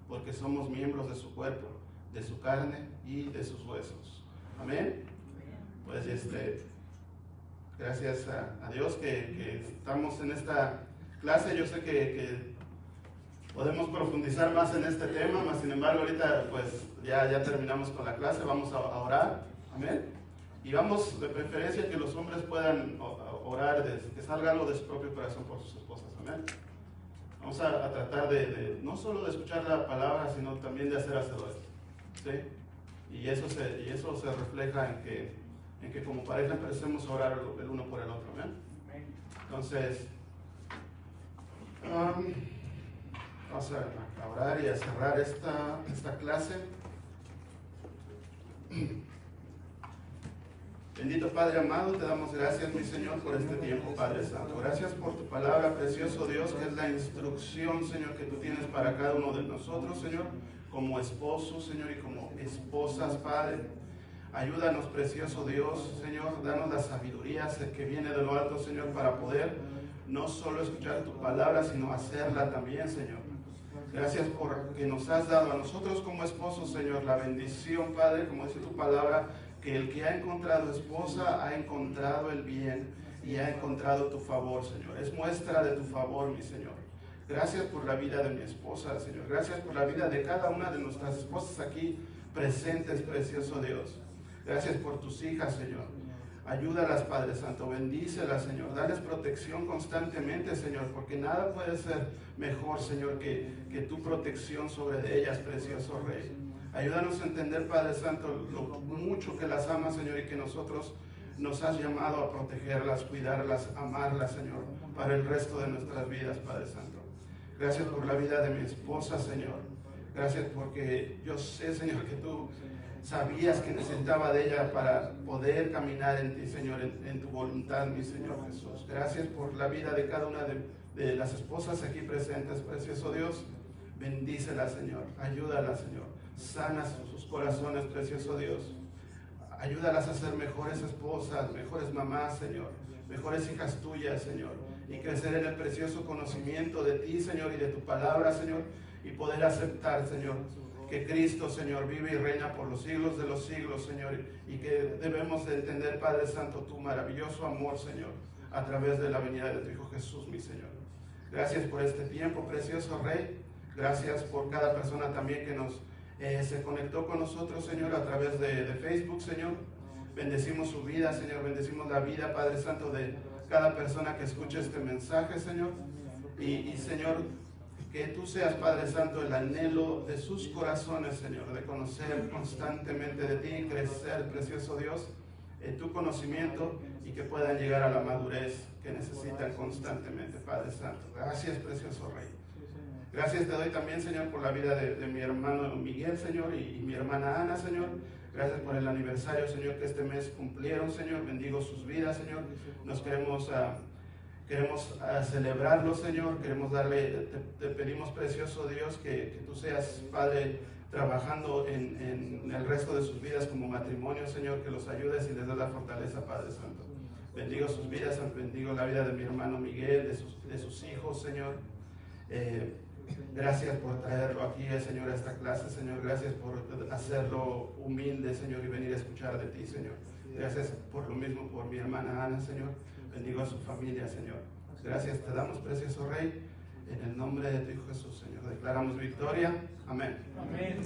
porque somos miembros de su cuerpo, de su carne y de sus huesos. Amén. Pues gracias a Dios que estamos en esta clase. Yo sé que podemos profundizar más en este tema, mas sin embargo ahorita pues ya terminamos con la clase, vamos a orar. Amén. Y vamos de preferencia que los hombres puedan orar, que salga algo de su propio corazón por sus esposas. Amén. Vamos a tratar de no solo de escuchar la palabra, sino también de hacer hacedores. ¿Sí? Y eso se refleja en que como pareja empecemos a orar el uno por el otro. Amén. Entonces, vamos a orar y a cerrar esta clase. Bendito Padre amado, te damos gracias, mi Señor, por este tiempo, Padre Santo. Gracias por tu palabra, precioso Dios, que es la instrucción, Señor, que tú tienes para cada uno de nosotros, Señor, como esposos, Señor, y como esposas, Padre. Ayúdanos, precioso Dios, Señor, danos la sabiduría que viene de lo alto, Señor, para poder no solo escuchar tu palabra, sino hacerla también, Señor. Gracias porque nos has dado a nosotros como esposos, Señor, la bendición, Padre, como dice tu palabra, que el que ha encontrado esposa ha encontrado el bien y ha encontrado tu favor, Señor. Es muestra de tu favor, mi Señor. Gracias por la vida de mi esposa, Señor. Gracias por la vida de cada una de nuestras esposas aquí presentes, precioso Dios. Gracias por tus hijas, Señor. Ayúdalas, Padre Santo. Bendícelas, Señor. Dales protección constantemente, Señor, porque nada puede ser mejor, Señor, que tu protección sobre ellas, precioso Rey. Ayúdanos a entender, Padre Santo, lo mucho que las amas, Señor, y que nosotros nos has llamado a protegerlas, cuidarlas, amarlas, Señor, para el resto de nuestras vidas, Padre Santo. Gracias por la vida de mi esposa, Señor. Gracias porque yo sé, Señor, que tú sabías que necesitaba de ella para poder caminar en ti, Señor, en tu voluntad, mi Señor Jesús. Gracias por la vida de cada una de las esposas aquí presentes, precioso Dios. Bendícela, Señor. Ayúdala, Señor. Sana sus corazones, precioso Dios. Ayúdalas a ser mejores esposas, mejores mamás, Señor. Mejores hijas tuyas, Señor. Y crecer en el precioso conocimiento de ti, Señor, y de tu palabra, Señor. Y poder aceptar, Señor, que Cristo, Señor, vive y reina por los siglos de los siglos, Señor. Y que debemos de entender, Padre Santo, tu maravilloso amor, Señor, a través de la venida de tu Hijo Jesús, mi Señor. Gracias por este tiempo, precioso Rey. Gracias por cada persona también que se conectó con nosotros, Señor, a través de Facebook, Señor. Bendecimos su vida, Señor. Bendecimos la vida, Padre Santo, de cada persona que escuche este mensaje, Señor. Y Señor, que tú seas, Padre Santo, el anhelo de sus corazones, Señor, de conocer constantemente de ti y crecer, precioso Dios, en tu conocimiento y que puedan llegar a la madurez que necesitan constantemente, Padre Santo. Gracias, precioso Rey. Gracias te doy también, Señor, por la vida de mi hermano Miguel, Señor, y mi hermana Ana, Señor. Gracias por el aniversario, Señor, que este mes cumplieron, Señor. Bendigo sus vidas, Señor. Nos queremos celebrarlo, Señor. Queremos te pedimos, precioso Dios, que tú seas, Padre, trabajando en el resto de sus vidas como matrimonio, Señor, que los ayudes y les des la fortaleza, Padre Santo. Bendigo sus vidas, bendigo la vida de mi hermano Miguel, de sus hijos, Señor. Gracias por traerlo aquí, Señor, a esta clase, Señor. Gracias por hacerlo humilde, Señor, y venir a escuchar de ti, Señor. Gracias por lo mismo por mi hermana Ana, Señor. Bendigo a su familia, Señor. Gracias te damos, precioso Rey. En el nombre de tu Hijo Jesús, Señor. Declaramos victoria. Amén. Amén.